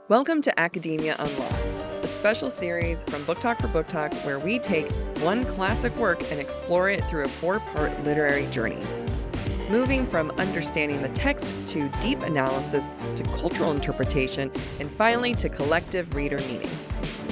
Welcome to Academia Unlocked, a special series from BookTok for BookTok where we take one classic work and explore it through a 4-part literary journey. Moving from understanding the text to deep analysis to cultural interpretation and finally to collective reader meaning.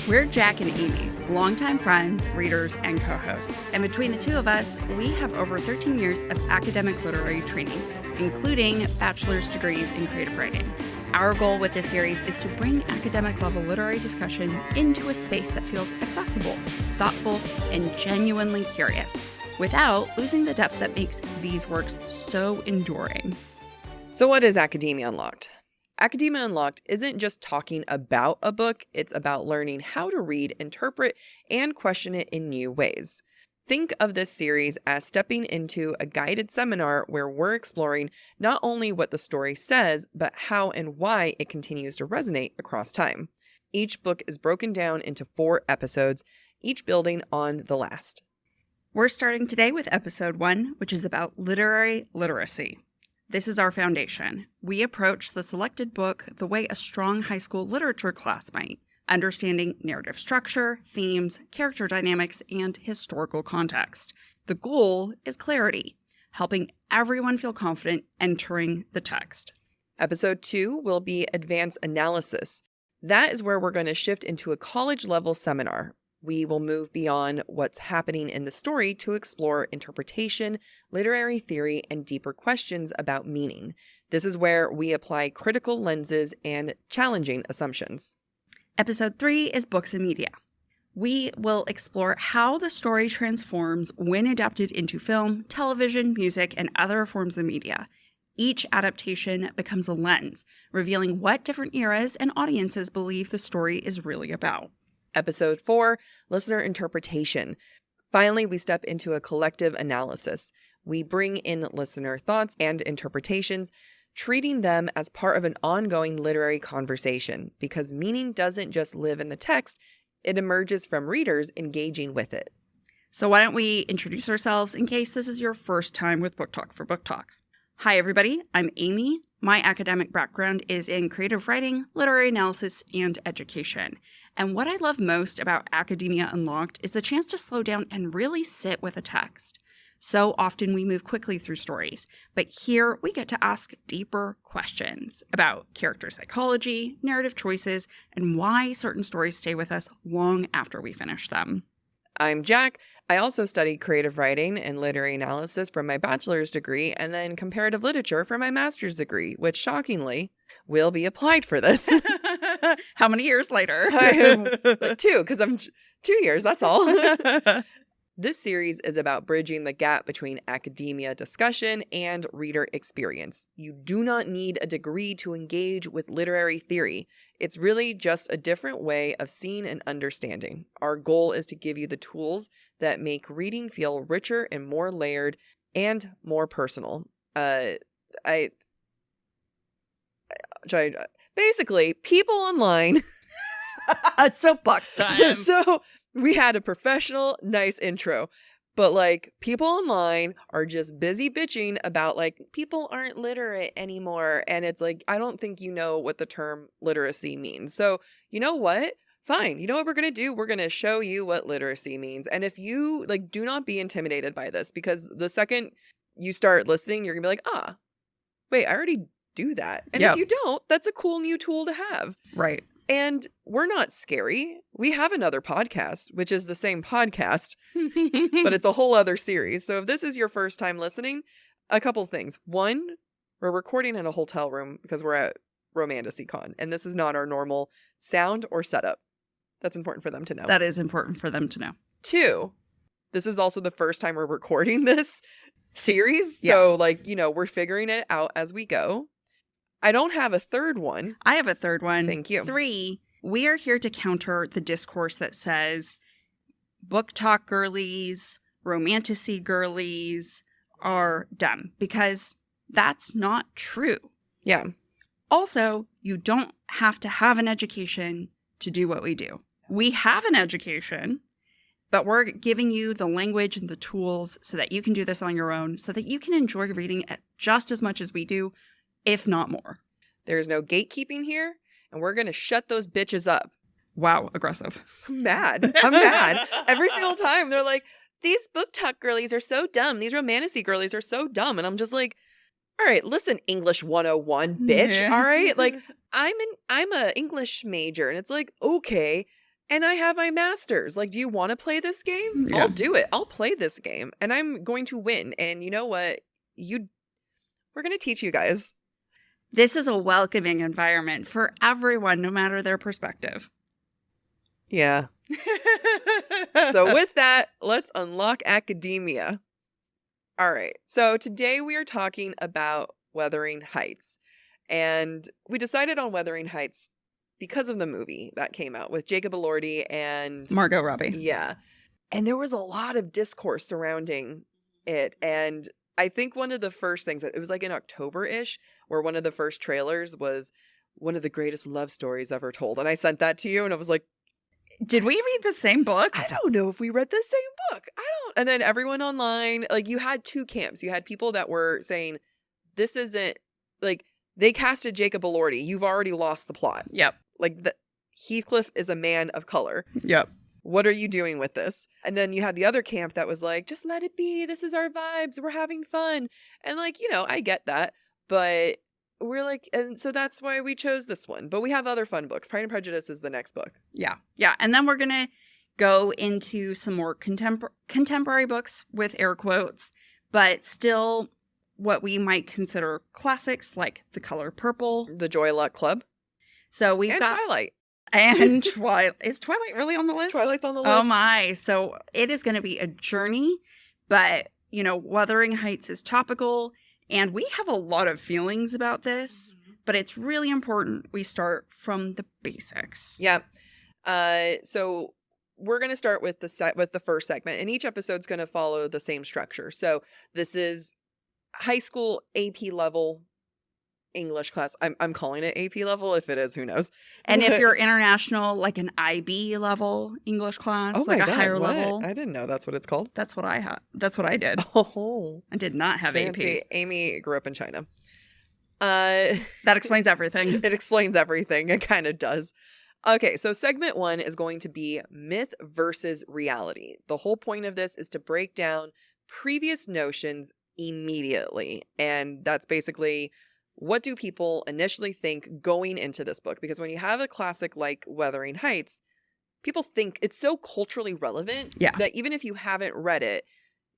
We're Jack and Amy, longtime friends, readers, and co-hosts. And between the two of us, we have over 13 years of academic literary training, including bachelor's degrees in creative writing. Our goal with this series is to bring academic-level literary discussion into a space that feels accessible, thoughtful, and genuinely curious, without losing the depth that makes these works so enduring. So what is Academia Unlocked? Academia Unlocked isn't just talking about a book, it's about learning how to read, interpret, and question it in new ways. Think of this series as stepping into a guided seminar where we're exploring not only what the story says, but how and why it continues to resonate across time. Each book is broken down into 4 episodes, each building on the last. We're starting today with episode 1, which is about literary literacy. This is our foundation. We approach the selected book the way a strong high school literature class might, understanding narrative structure, themes, character dynamics, and historical context. The goal is clarity, helping everyone feel confident entering the text. Episode 2 will be advanced analysis. That is where we're going to shift into a college-level seminar. We will move beyond what's happening in the story to explore interpretation, literary theory, and deeper questions about meaning. This is where we apply critical lenses and challenging assumptions. Episode 3 is books and media. We will explore how the story transforms when adapted into film, television, music, and other forms of media. Each adaptation becomes a lens, revealing what different eras and audiences believe the story is really about. Episode 4, listener interpretation. Finally, we step into a collective analysis. We bring in listener thoughts and interpretations, treating them as part of an ongoing literary conversation, because meaning doesn't just live in the text, it emerges from readers engaging with it. So why don't we introduce ourselves in case this is your first time with BookTok for BookTok. Hi everybody, I'm Amy. My academic background is in creative writing, literary analysis, and education. And what I love most about Academia Unlocked is the chance to slow down and really sit with a text. So often we move quickly through stories, but here we get to ask deeper questions about character psychology, narrative choices, and why certain stories stay with us long after we finish them. I'm Jack. I also studied creative writing and literary analysis for my bachelor's degree and then comparative literature for my master's degree, which shockingly will be applied for this. How many years later? 2, because I'm 2 years, that's all. This series is about bridging the gap between academia discussion and reader experience. You do not need a degree to engage with literary theory. It's really just a different way of seeing and understanding. Our goal is to give you the tools that make reading feel richer and more layered and more personal. Basically, people online. It's soapbox time. So we had a professional, nice intro, but people online are just busy bitching about people aren't literate anymore. And it's I don't think you know what the term literacy means. So you know what? Fine. You know what we're going to do? We're going to show you what literacy means. And if you do not be intimidated by this, because the second you start listening, you're going to be wait, I already do that. And if you don't, that's a cool new tool to have. Right. And we're not scary. We have another podcast, which is the same podcast, but it's a whole other series. So if this is your first time listening, a couple things. 1, we're recording in a hotel room because we're at Romanticycon, and this is not our normal sound or setup. That's important for them to know. That is important for them to know. 2, this is also the first time we're recording this series. Yeah. So we're figuring it out as we go. I don't have a third one. I have a third one. Thank you. 3, we are here to counter the discourse that says BookTok girlies, romanticy girlies are dumb, because that's not true. Yeah. Also, you don't have to have an education to do what we do. We have an education, but we're giving you the language and the tools so that you can do this on your own, so that you can enjoy reading just as much as we do, if not more. There is no gatekeeping here, and we're going to shut those bitches up. Wow, aggressive. I'm mad. I'm mad. Every single time they're like, these BookTok girlies are so dumb. These romantasy girlies are so dumb. And I'm just like, all right, listen, English 101, bitch. Yeah. All right. Like, I'm a English major, and it's like, okay. And I have my master's. Like, do you want to play this game? Yeah. I'll do it. I'll play this game, and I'm going to win. And you know what? We're going to teach you guys. This is a welcoming environment for everyone, no matter their perspective. Yeah. So with that, let's unlock academia. All right. So today we are talking about Wuthering Heights. And we decided on Wuthering Heights because of the movie that came out with Jacob Elordi and Margot Robbie. Yeah. And there was a lot of discourse surrounding it. And I think one of the first things, it was like in October-ish, where one of the first trailers was one of the greatest love stories ever told. And I sent that to you, and I was like, did we read the same book? I don't know if we read the same book. And then everyone online, like, you had two camps. You had people that were saying, this isn't, like, they casted Jacob Elordi. You've already lost the plot. Yep. Like, Heathcliff is a man of color. Yep. What are you doing with this? And then you had the other camp that was like, just let it be. This is our vibes. We're having fun. And like, I get that. But we're like, and so that's why we chose this one. But we have other fun books. Pride and Prejudice is the next book. Yeah. Yeah. And then we're going to go into some more contemporary books with air quotes, but still what we might consider classics like The Color Purple. The Joy Luck Club. So we've got Twilight. And Twilight. Is Twilight really on the list? Twilight's on the list. Oh my. So it is going to be a journey, but Wuthering Heights is topical. And we have a lot of feelings about this, but it's really important we start from the basics. Yeah. So we're going to start with the first segment, and each episode's going to follow the same structure. So this is high school AP level English class. I'm calling it AP level. If it is, who knows? And if you're international, like an IB level English class, like a higher level. I didn't know that's what it's called. That's what I had. That's what I did. Oh, I did not have fancy. AP. Amy grew up in China. That explains everything. It explains everything. It kind of does. Okay, so segment 1 is going to be myth versus reality. The whole point of this is to break down previous notions immediately. And that's basically, what do people initially think going into this book? Because when you have a classic like Wuthering Heights, people think it's so culturally relevant that even if you haven't read it,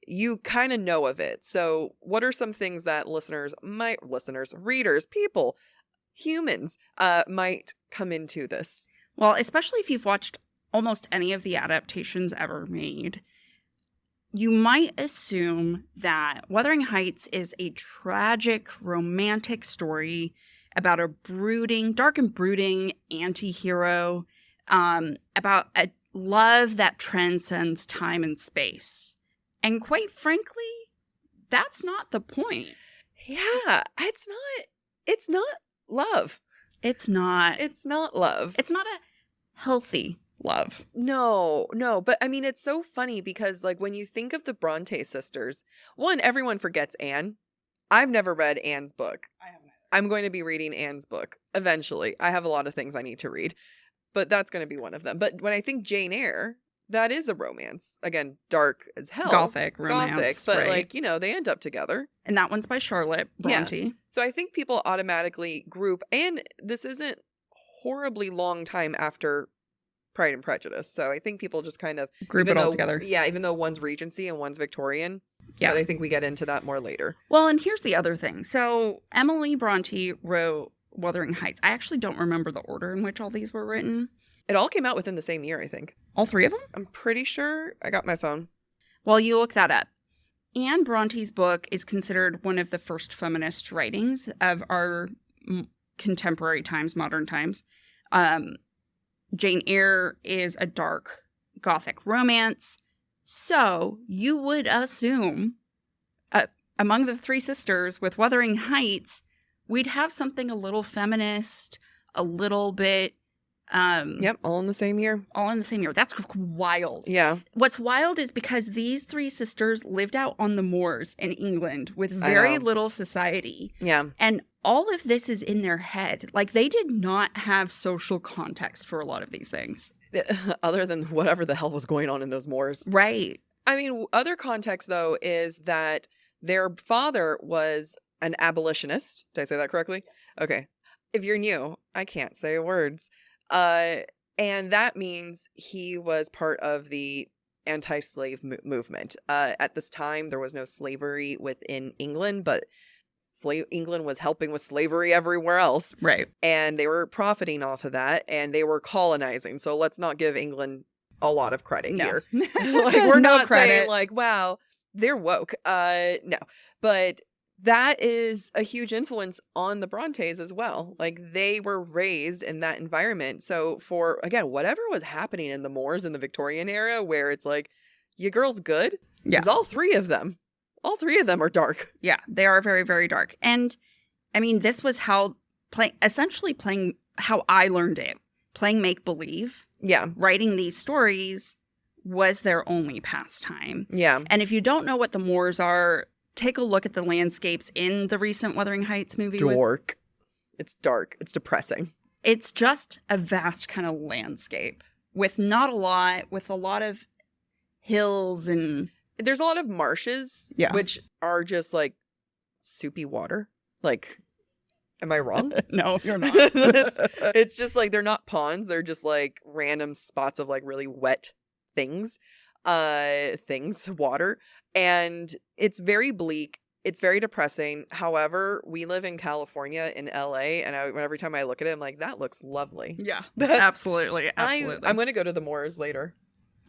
you kind of know of it. So what are some things that readers, people, humans might come into this? Well, especially if you've watched almost any of the adaptations ever made, you might assume that Wuthering Heights is a tragic, romantic story about a dark and brooding anti-hero, about a love that transcends time and space. And quite frankly, that's not the point. Yeah, it's not love. It's not. It's not love. It's not a healthy love. No. But I mean, it's so funny because like when you think of the Brontë sisters, one, everyone forgets Anne. I've never read Anne's book. I haven't either. I'm going to be reading Anne's book eventually. I have a lot of things I need to read, but that's going to be one of them. But when I think Jane Eyre, that is a romance. Again, dark as hell. Gothic romance. But right. like, they end up together. And that one's by Charlotte Brontë. Yeah. So I think people automatically group, and this isn't horribly long time after Pride and Prejudice. So I think people just kind of group it all together. Yeah, even though one's Regency and one's Victorian. Yeah. But I think we get into that more later. Well, and here's the other thing. So Emily Brontë wrote Wuthering Heights. I actually don't remember the order in which all these were written. It all came out within the same year, I think. All three of them? I'm pretty sure. I got my phone. Well, you look that up. Anne Bronte's book is considered one of the first feminist writings of our contemporary times, modern times. Jane Eyre is a dark Gothic romance. So you would assume among the three sisters with Wuthering Heights, we'd have something a little feminist, a little bit... Yep, all in the same year. All in the same year. That's wild. Yeah. What's wild is because these three sisters lived out on the moors in England with very little society. Yeah. And all of this is in their head. Like, they did not have social context for a lot of these things. Other than whatever the hell was going on in those moors. Right. I mean, other context, though, is that their father was an abolitionist. Did I say that correctly? Okay. If you're new, I can't say words. And that means he was part of the anti-slave movement. At this time, there was no slavery within England, but England was helping with slavery everywhere else. Right. And they were profiting off of that, and they were colonizing. So let's not give England a lot of credit here. Like, we're No not credit. saying like, wow, they're woke. No. But that is a huge influence on the Brontes as well. Like, they were raised in that environment. So for, again, whatever was happening in the moors in the Victorian era, where it's like, your girl's good, Yeah. because all three of them are dark. Yeah, they are very, very dark. And I mean, this was how essentially playing how I learned it. Playing make-believe, Yeah. writing these stories was their only pastime. Yeah. And if you don't know what the moors are, take a look at the landscapes in the recent Wuthering Heights movie. Dork. It's dark. It's depressing. It's just a vast kind of landscape with not a lot, with a lot of hills and... There's a lot of marshes, Yeah. which are just like soupy water. Like, am I wrong? No, you're not. it's just like, they're not ponds. They're just like random spots of like really wet water. And it's very bleak. It's very depressing. However, we live in California in LA, and every time I look at it, I'm like, that looks lovely. Yeah, That's- absolutely. I'm going to go to the moors later.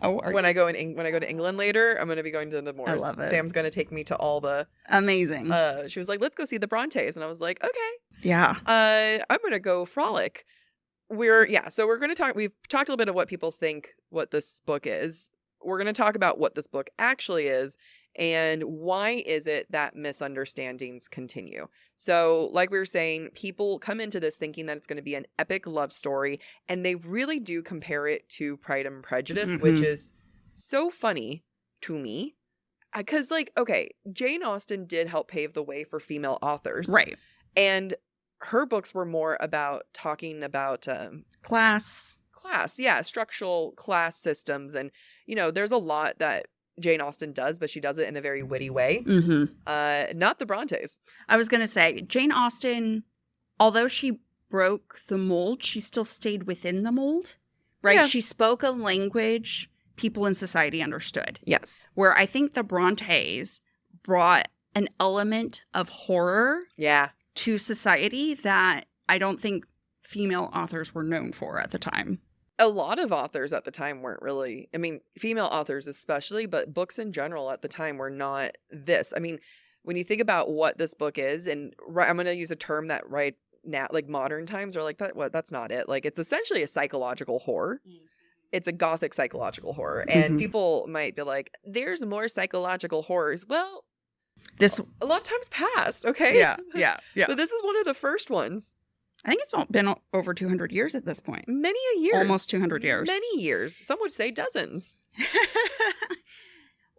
Oh, When I go to England later, I'm going to be going to the moors. I love it. Sam's going to take me to all the Amazing. she was like, let's go see the Brontes. And I was like, okay. Yeah. I'm going to go frolic. So we're going to talk, we've talked a little bit of what people think what this book is. We're going to talk about what this book actually is and why is it that misunderstandings continue. So like we were saying, people come into this thinking that it's going to be an epic love story, and they really do compare it to Pride and Prejudice, which is so funny to me. Because, like, okay, Jane Austen did help pave the way for female authors. Right. And her books were more about talking about Class, structural class systems. And, there's a lot that Jane Austen does, but she does it in a very witty way. Not the Brontes. I was going to say, Jane Austen, although she broke the mold, she still stayed within the mold, right? Yeah. She spoke a language people in society understood. Yes. Where I think the Brontes brought an element of horror Yeah. to society that I don't think female authors were known for at the time. A lot of authors at the time weren't really, I mean, female authors especially, but books in general at the time were not this. I mean, when you think about what this book is, and I'm going to use a term that right now, like modern times are like, that's not it. Like, it's essentially a psychological horror. It's a Gothic psychological horror. And people might be like, there's more psychological horrors. Well, This, a lot of times past, okay? yeah. But this is one of the first ones. I think it's been over 200 years at this point. Many a years. Almost 200 years. Many years. Some would say dozens.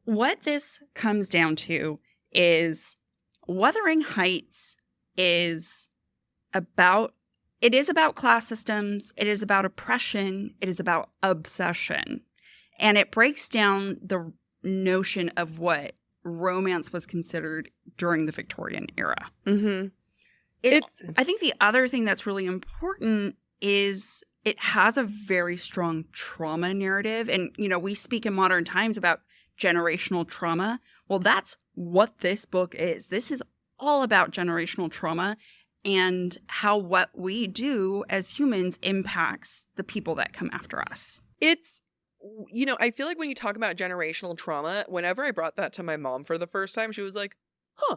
What this comes down to is Wuthering Heights is about class systems. It is about oppression. It is about obsession. And it breaks down the notion of what romance was considered during the Victorian era. Mm-hmm. I think the other thing that's really important is it has a very strong trauma narrative. And, we speak in modern times about generational trauma. Well, that's what this book is. This is all about generational trauma and how what we do as humans impacts the people that come after us. It's, I feel like when you talk about generational trauma, whenever I brought that to my mom for the first time, she was like, huh.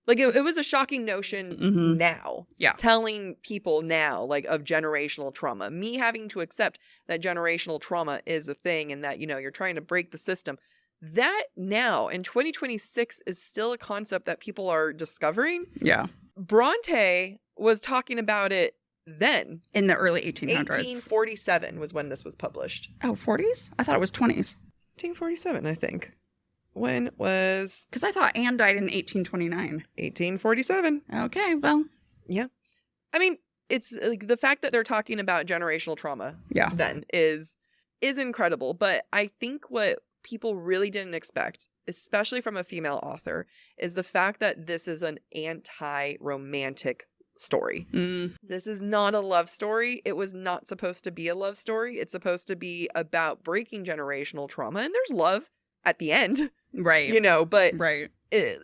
Like, it was a shocking notion now. Yeah. Telling people now, like, of generational trauma. Me having to accept that generational trauma is a thing and that, you're trying to break the system. That now, in 2026, is still a concept that people are discovering. Yeah. Brontë was talking about it then. In the early 1800s. 1847 was when this was published. Oh, 40s? I thought it was 20s. 1847, I think. When was... Because I thought Anne died in 1829. 1847. Okay, well. Yeah. I mean, it's like the fact that they're talking about generational trauma Yeah. then is incredible. But I think what people really didn't expect, especially from a female author, is the fact that this is an anti-romantic story. This is not a love story. It was not supposed to be a love story. It's supposed to be about breaking generational trauma. And there's love at the end. Right. You know, but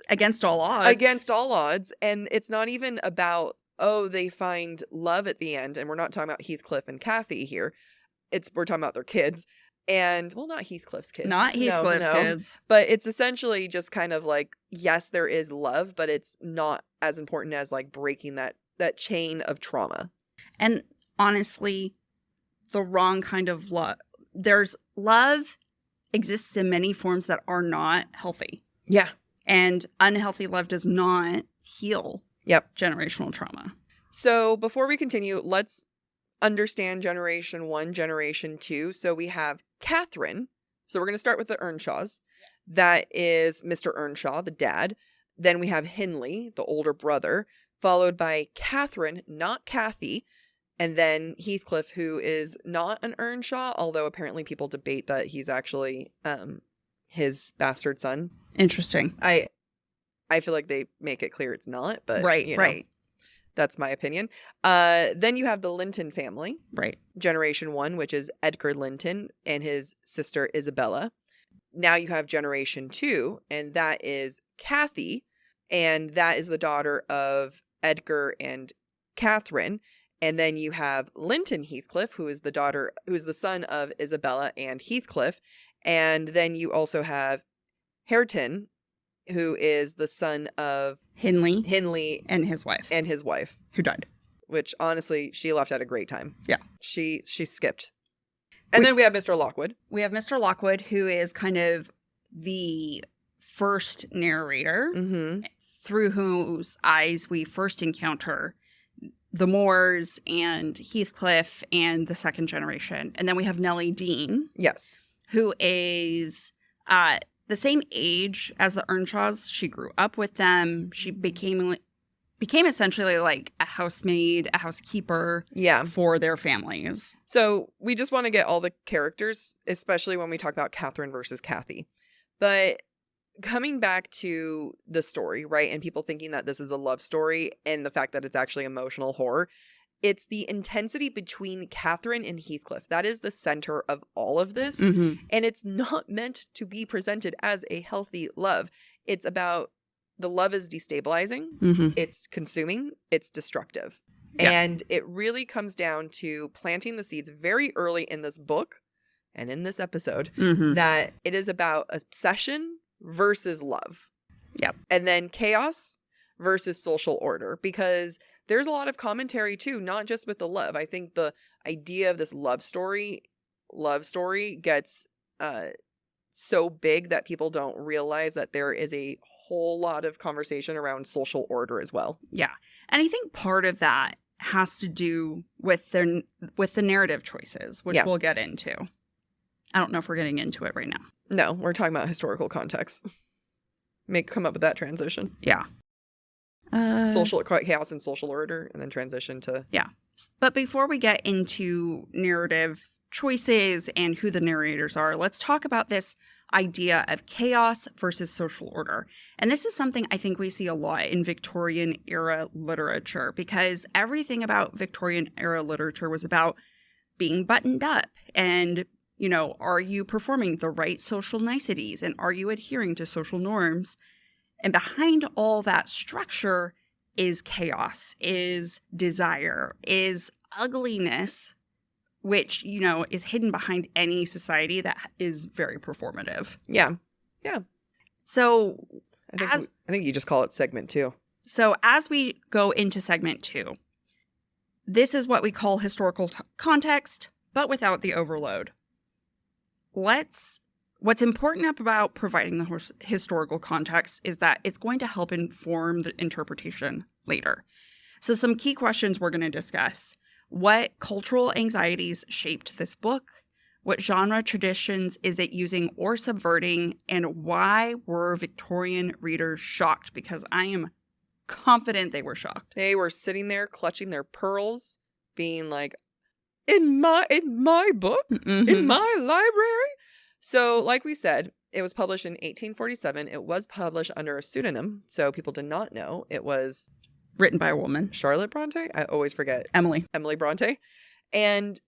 against all odds. Against all odds. And it's not even about, oh, they find love at the end. And we're not talking about Heathcliff and Kathy here. We're talking about their kids. And, well, not Heathcliff's kids. Not Heathcliff's kids. But it's essentially just kind of like, yes, there is love, but it's not as important as like breaking that chain of trauma. And honestly, the wrong kind of love. There's love exists in many forms that are not healthy. Yeah. And unhealthy love does not heal generational trauma. So before we continue, let's understand generation 1, generation 2. So we have Catherine. So we're going to start with the Earnshaws. That is Mr. Earnshaw, the dad. Then we have Hindley, the older brother, followed by Catherine, not Kathy, and then Heathcliff, who is not an Earnshaw, although apparently people debate that he's actually his bastard son. Interesting. I feel like they make it clear it's not, but right. That's my opinion. Then you have the Linton family. Right. Generation 1, which is Edgar Linton and his sister Isabella. Now you have generation 2, and that is Kathy, and that is the daughter of Edgar and Catherine. And then you have Linton Heathcliff, who is the son of Isabella and Heathcliff. And then you also have Hareton, who is the son of Hindley and his wife. Who died. Which honestly, she left at a great time. Yeah. She skipped. And then we have Mr. Lockwood. We have Mr. Lockwood, who is kind of the first narrator through whose eyes we first encounter the Moores and Heathcliff and the second generation. And then we have Nellie Dean. Yes. Who is the same age as the Earnshaws. She grew up with them. She became essentially like a housemaid, a housekeeper for their families. So we just want to get all the characters, especially when we talk about Catherine versus Kathy. But coming back to the story, right, and people thinking that this is a love story and the fact that it's actually emotional horror, it's the intensity between Catherine and Heathcliff. That is the center of all of this. And it's not meant to be presented as a healthy love. It's about the love is destabilizing. It's consuming. It's destructive. Yeah. And it really comes down to planting the seeds very early in this book and in this episode that it is about obsession versus love. Yep. And then chaos versus social order, because there's a lot of commentary too, not just with the love. I think the idea of this love story gets so big that people don't realize that there is a whole lot of conversation around social order as well. Yeah. And I think part of that has to do with the narrative choices, which we'll get into. I don't know if we're getting into it right now. No, we're talking about historical context. Come up with that transition. Yeah. Social chaos and social order, and then transition to... Yeah. But before we get into narrative choices and who the narrators are, let's talk about this idea of chaos versus social order. And this is something I think we see a lot in Victorian era literature, because everything about Victorian era literature was about being buttoned up and, you know, are you performing the right social niceties and are you adhering to social norms? And behind all that structure is chaos, is desire, is ugliness, which, you know, is hidden behind any society that is very performative. Yeah. Yeah. So I think you just call it segment 2. So as we go into segment 2, this is what we call historical context, but without the overload. What's important about providing the historical context is that it's going to help inform the interpretation later. So some key questions we're going to discuss. What cultural anxieties shaped this book? What genre traditions is it using or subverting? And why were Victorian readers shocked? Because I am confident they were shocked. They were sitting there clutching their pearls, being like, in my book? In my library? So, like we said, it was published in 1847. It was published under a pseudonym, so people did not know it was Written by a woman. Charlotte Brontë. I always forget. Emily Brontë. And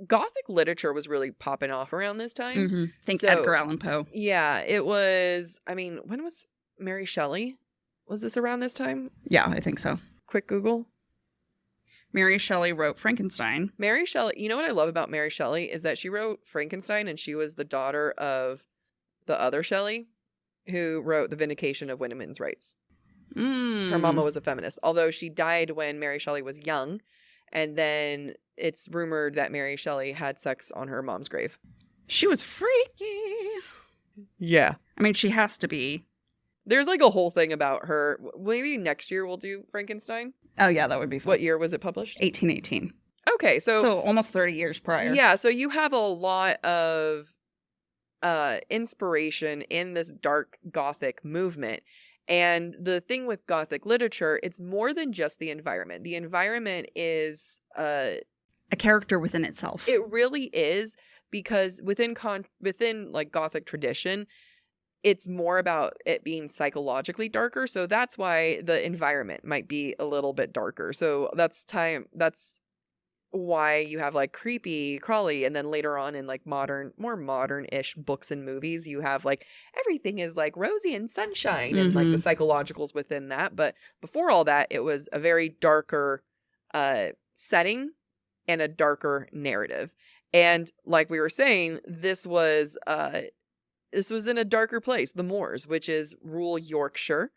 Gothic literature was really popping off around this time. Think So- Edgar Allan Poe. Yeah, it was, I mean, when was Mary Shelley? Was this around this time? Yeah, I think so. Quick Google. Mary Shelley wrote Frankenstein. Mary Shelley, you know what I love about Mary Shelley is that she wrote Frankenstein and she was the daughter of the other Shelley who wrote The Vindication of Women's Rights. Her mama was a feminist, although she died when Mary Shelley was young. And then it's rumored that Mary Shelley had sex on her mom's grave. She was freaky. Yeah. I mean, she has to be. There's like a whole thing about her. Maybe next year we'll do Frankenstein. Oh, yeah, that would be fun. What year was it published? 1818. Okay, So almost 30 years prior. yeah, so you have a lot of inspiration in this dark Gothic movement. And the thing with Gothic literature, it's more than just the environment. The environment is A character within itself. it really is, because within like Gothic tradition, it's more about it being psychologically darker. So that's why the environment might be a little bit darker. So that's why you have like creepy crawly, and then later on in like more modern-ish books and movies, you have like everything is like rosy and sunshine and like the psychologicals within that. But before all that, it was a very darker setting and a darker narrative. And like we were saying, this was in a darker place, the moors, which is rural Yorkshire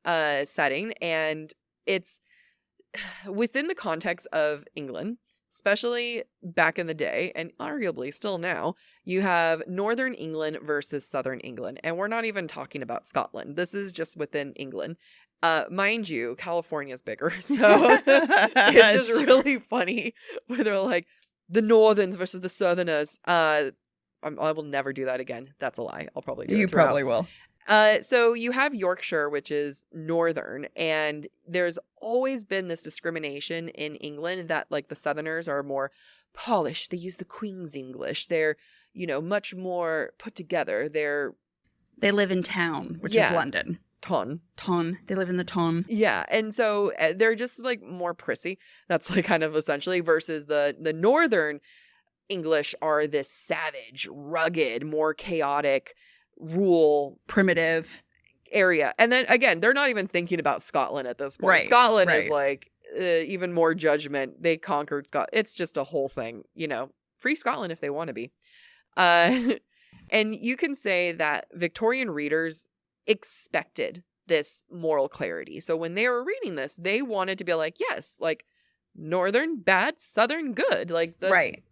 setting, and it's within the context of England, especially back in the day, and arguably still now. You have Northern England versus Southern England, and we're not even talking about Scotland. This is just within England. Mind you, California's bigger, so it's just really funny where they're like the Northerns versus the Southerners. I will never do that again. That's a lie. I'll probably do it. You probably will. So you have Yorkshire, which is northern, and there's always been this discrimination in England that like the Southerners are more polished. They use the Queen's English. They're, much more put together. They live in town, which is London. Ton. They live in the ton. Yeah, and so they're just like more prissy. That's like kind of essentially versus the northern English are this savage, rugged, more chaotic, rural, primitive area. And then again, they're not even thinking about Scotland at this point. Right, Scotland right. is like even more judgment. They conquered Scotland. It's just a whole thing, free Scotland if they want to be. And you can say that Victorian readers expected this moral clarity. So when they were reading this, they wanted to be like, yes, like Northern bad, Southern good. Like that's right.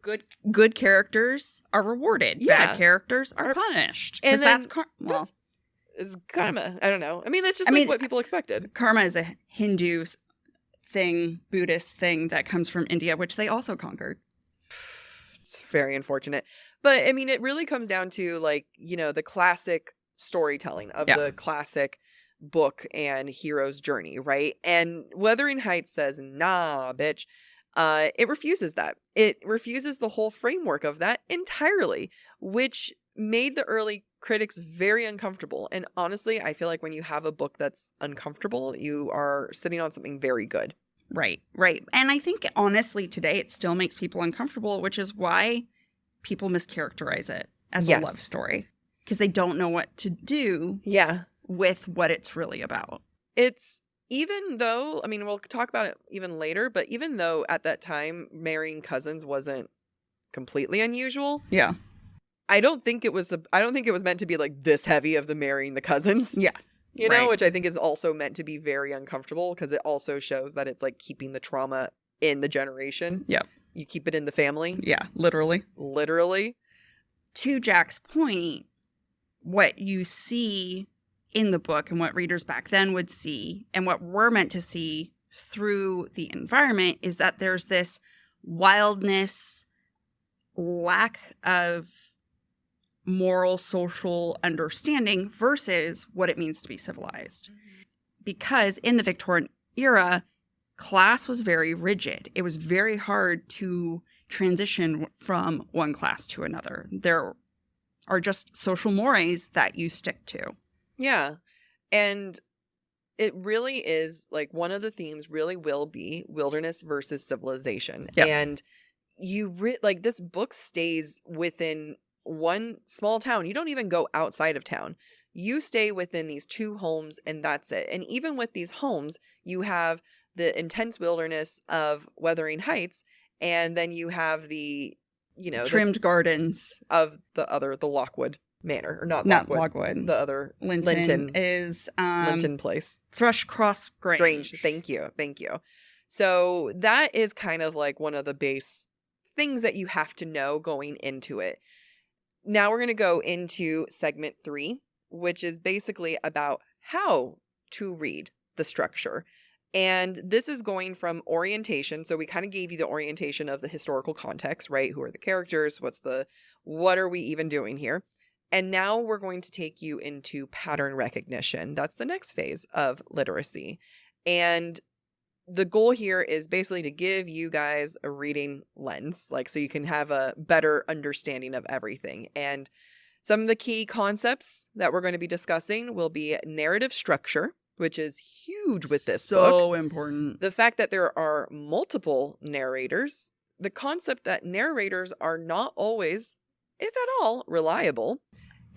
Good characters are rewarded. Yeah. Bad characters are punished. And then that's it's karma. I don't know. I mean, that's just what people expected. Karma is a Hindu thing, Buddhist thing that comes from India, which they also conquered. It's very unfortunate. But I mean, it really comes down to like, the classic storytelling of the classic book and hero's journey, right? And Wuthering Heights says, nah, bitch. It refuses that. It refuses the whole framework of that entirely, which made the early critics very uncomfortable. And honestly, I feel like when you have a book that's uncomfortable, you are sitting on something very good. Right. And I think honestly today it still makes people uncomfortable, which is why people mischaracterize it as a love story. Because they don't know what to do with what it's really about. It's, even though, I mean, we'll talk about it even later, but even though at that time marrying cousins wasn't completely unusual. Yeah. I don't think it was meant to be like this heavy of the marrying the cousins. Yeah. Which I think is also meant to be very uncomfortable because it also shows that it's like keeping the trauma in the generation. Yeah. You keep it in the family. Yeah, literally. To Jack's point, what you see in the book and what readers back then would see and what we're meant to see through the environment is that there's this wildness, lack of moral, social understanding versus what it means to be civilized. because in the Victorian era, class was very rigid. It was very hard to transition from one class to another. There are just social mores that you stick to. Yeah. And it really is like one of the themes really will be wilderness versus civilization. Yep. And like this book stays within one small town. You don't even go outside of town. You stay within these two homes and that's it. And even with these homes, you have the intense wilderness of Wuthering Heights, and then you have the, trimmed gardens of the Lockwood Manor, or not Lockwood. The other Linton is Linton Place. Thrushcross Grange. Thank you. So that is kind of like one of the base things that you have to know going into it. Now we're going to go into segment 3, which is basically about how to read the structure. And this is going from orientation. So we kind of gave you the orientation of the historical context, right? Who are the characters? What are we even doing here? And now we're going to take you into pattern recognition. That's the next phase of literacy. And the goal here is basically to give you guys a reading lens, like so you can have a better understanding of everything. And some of the key concepts that we're going to be discussing will be narrative structure, which is huge with this book. So important. The fact that there are multiple narrators, the concept that narrators are not always, if at all, reliable,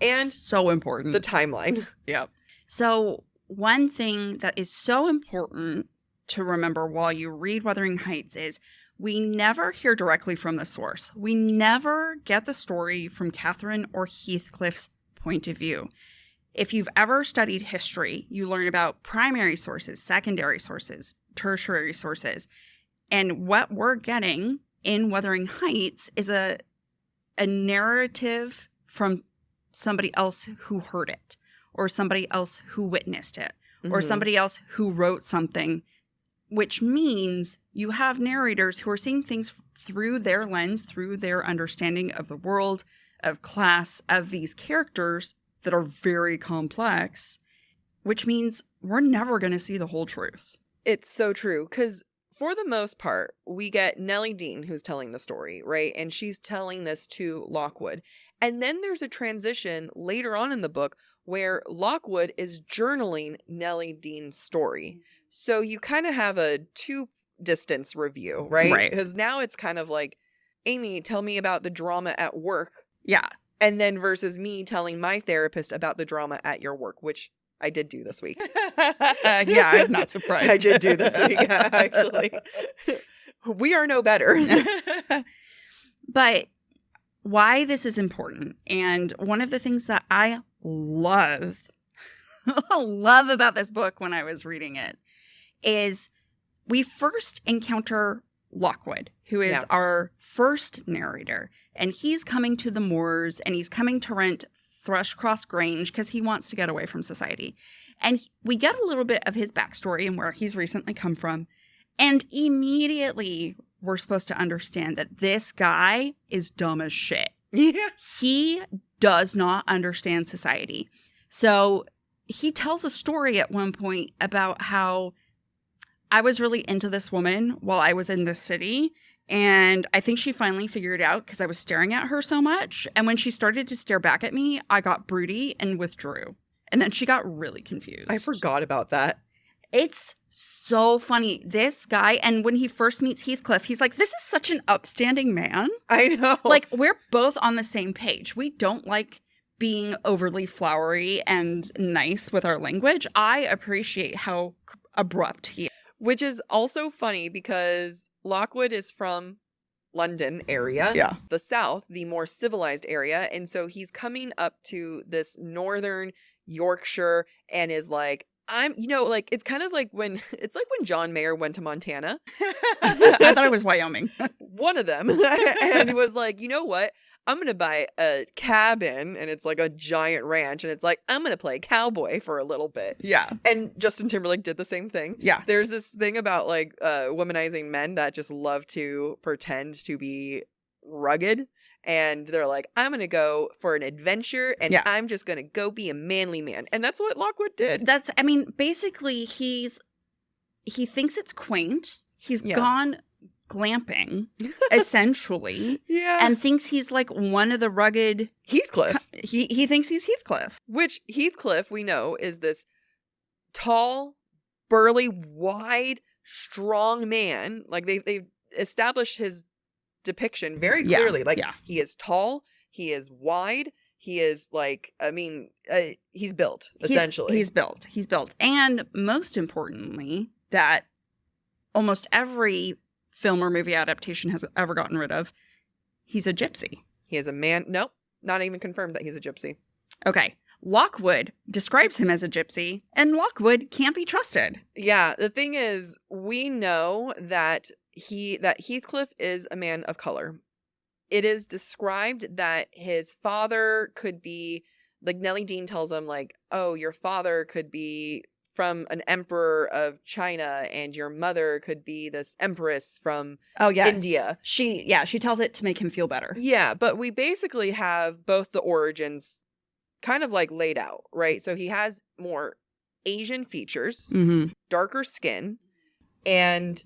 and so important. The timeline. Yep. So one thing that is so important to remember while you read Wuthering Heights is we never hear directly from the source. We never get the story from Catherine or Heathcliff's point of view. If you've ever studied history, you learn about primary sources, secondary sources, tertiary sources. And what we're getting in Wuthering Heights is a narrative from somebody else who heard it, or somebody else who witnessed it, or somebody else who wrote something, which means you have narrators who are seeing things through their lens, through their understanding of the world, of class, of these characters that are very complex, which means we're never going to see the whole truth. It's so true, because for the most part, we get Nellie Dean who's telling the story, right? And she's telling this to Lockwood. And then there's a transition later on in the book where Lockwood is journaling Nellie Dean's story. So you kind of have a two-distance review, right? Right. Because now it's kind of like, Amy, tell me about the drama at work. Yeah. And then versus me telling my therapist about the drama at your work, which I did do this week. Yeah, I'm not surprised. I did do this week, actually. We are no better. But why this is important, and one of the things that I love about this book when I was reading it, is we first encounter Lockwood, who is our first narrator, and he's coming to the moors, and he's coming to rent Thrushcross Grange because he wants to get away from society. And we get a little bit of his backstory and where he's recently come from, and immediately we're supposed to understand that this guy is dumb as shit. Yeah. He does not understand society. So he tells a story at one point about how I was really into this woman while I was in this city. And I think she finally figured it out because I was staring at her so much. And when she started to stare back at me, I got broody and withdrew. And then she got really confused. I forgot about that. It's so funny. This guy, and when he first meets Heathcliff, he's like, this is such an upstanding man. I know. Like, we're both on the same page. We don't like being overly flowery and nice with our language. I appreciate how abrupt he is. Which is also funny because Lockwood is from London area. Yeah. The South, the more civilized area. And so he's coming up to this northern Yorkshire and is like, it's kind of like when John Mayer went to Montana. I thought it was Wyoming. One of them. And was like, you know what? I'm going to buy a cabin and it's like a giant ranch. And it's like, I'm going to play cowboy for a little bit. Yeah. And Justin Timberlake did the same thing. Yeah. There's this thing about womanizing men that just love to pretend to be rugged And they're like, I'm going to go for an adventure and Yeah. I'm just going to go be a manly man. And that's what Lockwood did. Basically he thinks it's quaint. He's Yeah. gone glamping, essentially. Yeah. And thinks he's like one of the rugged Heathcliff. He thinks he's Heathcliff. Which Heathcliff, we know, is this tall, burly, wide, strong man. Like they've established his depiction very clearly. He is tall, he is wide, he is like, he's built, essentially. He's built. And most importantly, that almost every film or movie adaptation has ever gotten rid of, he's a gypsy. He is a man. Nope, not even confirmed that he's a gypsy. Okay. Lockwood describes him as a gypsy, and Lockwood can't be trusted. Yeah, the thing is, we know that Heathcliff is a man of color. It is described that his father could be, like Nellie Dean tells him, like, oh, your father could be from an emperor of China and your mother could be this empress from India. She tells it to make him feel better. Yeah, but we basically have both the origins kind of like laid out, right? So he has more Asian features, darker skin, and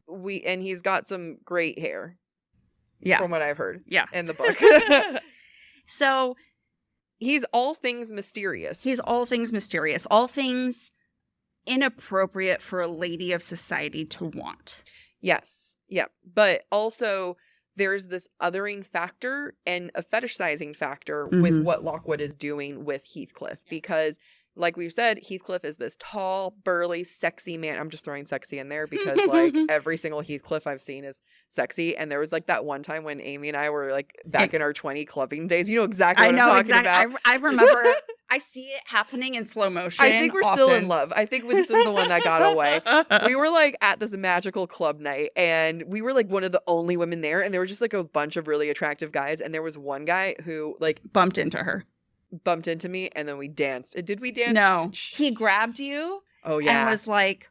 he's got some great hair. Yeah. From what I've heard. Yeah. In the book. So he's all things mysterious. All things inappropriate for a lady of society to want. Yes. Yeah. But also there's this othering factor and a fetishizing factor with what Lockwood is doing with Heathcliff. Because, like we've said, Heathcliff is this tall, burly, sexy man. I'm just throwing sexy in there because, like, every single Heathcliff I've seen is sexy. And there was, like, that one time when Amy and I were, like, back in our 20 clubbing days. You know exactly what I'm talking about. I remember. I see it happening in slow motion. I think we're still in love. I think this is the one that got away. We were, like, at this magical club night, and we were, like, one of the only women there. And there were just, like, a bunch of really attractive guys. And there was one guy who, like, bumped into me, and then we danced. Did we dance? No. He grabbed you. Oh, yeah. And was like,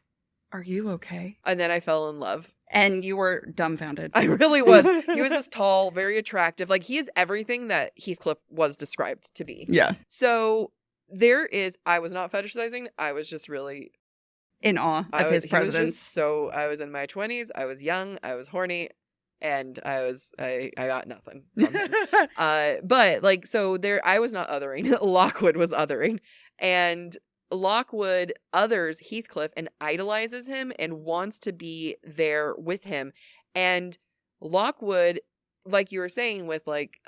are you okay? And then I fell in love. And you were dumbfounded. I really was. He was this tall, very attractive. Like, he is everything that Heathcliff was described to be. Yeah. So I was not fetishizing. I was just really in awe of his presence. I was in my 20s. I was young. I was horny. And I got nothing from him. But like, so I was not othering. Lockwood was othering. And Lockwood others Heathcliff and idolizes him and wants to be there with him. And Lockwood, like you were saying with like,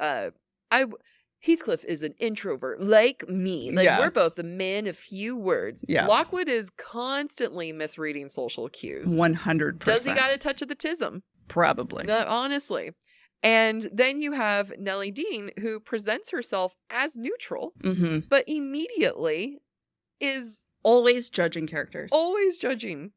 Heathcliff is an introvert like me. Like, we're both the men of few words. Yeah. Lockwood is constantly misreading social cues. 100%. Does he got a touch of the tism? Probably. Honestly. And then you have Nellie Dean, who presents herself as neutral, but immediately is always judging characters. Always judging.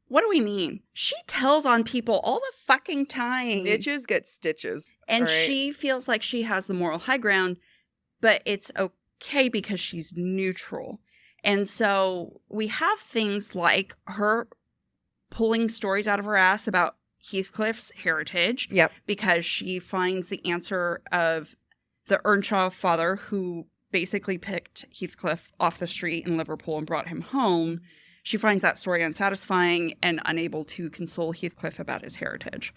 What do we mean? She tells on people all the fucking time. Snitches get stitches. And she feels like she has the moral high ground, but it's okay because she's neutral. And so we have things like her pulling stories out of her ass about Heathcliff's heritage. Yep. Because she finds the answer of the Earnshaw father who basically picked Heathcliff off the street in Liverpool and brought him home. She finds that story unsatisfying and unable to console Heathcliff about his heritage.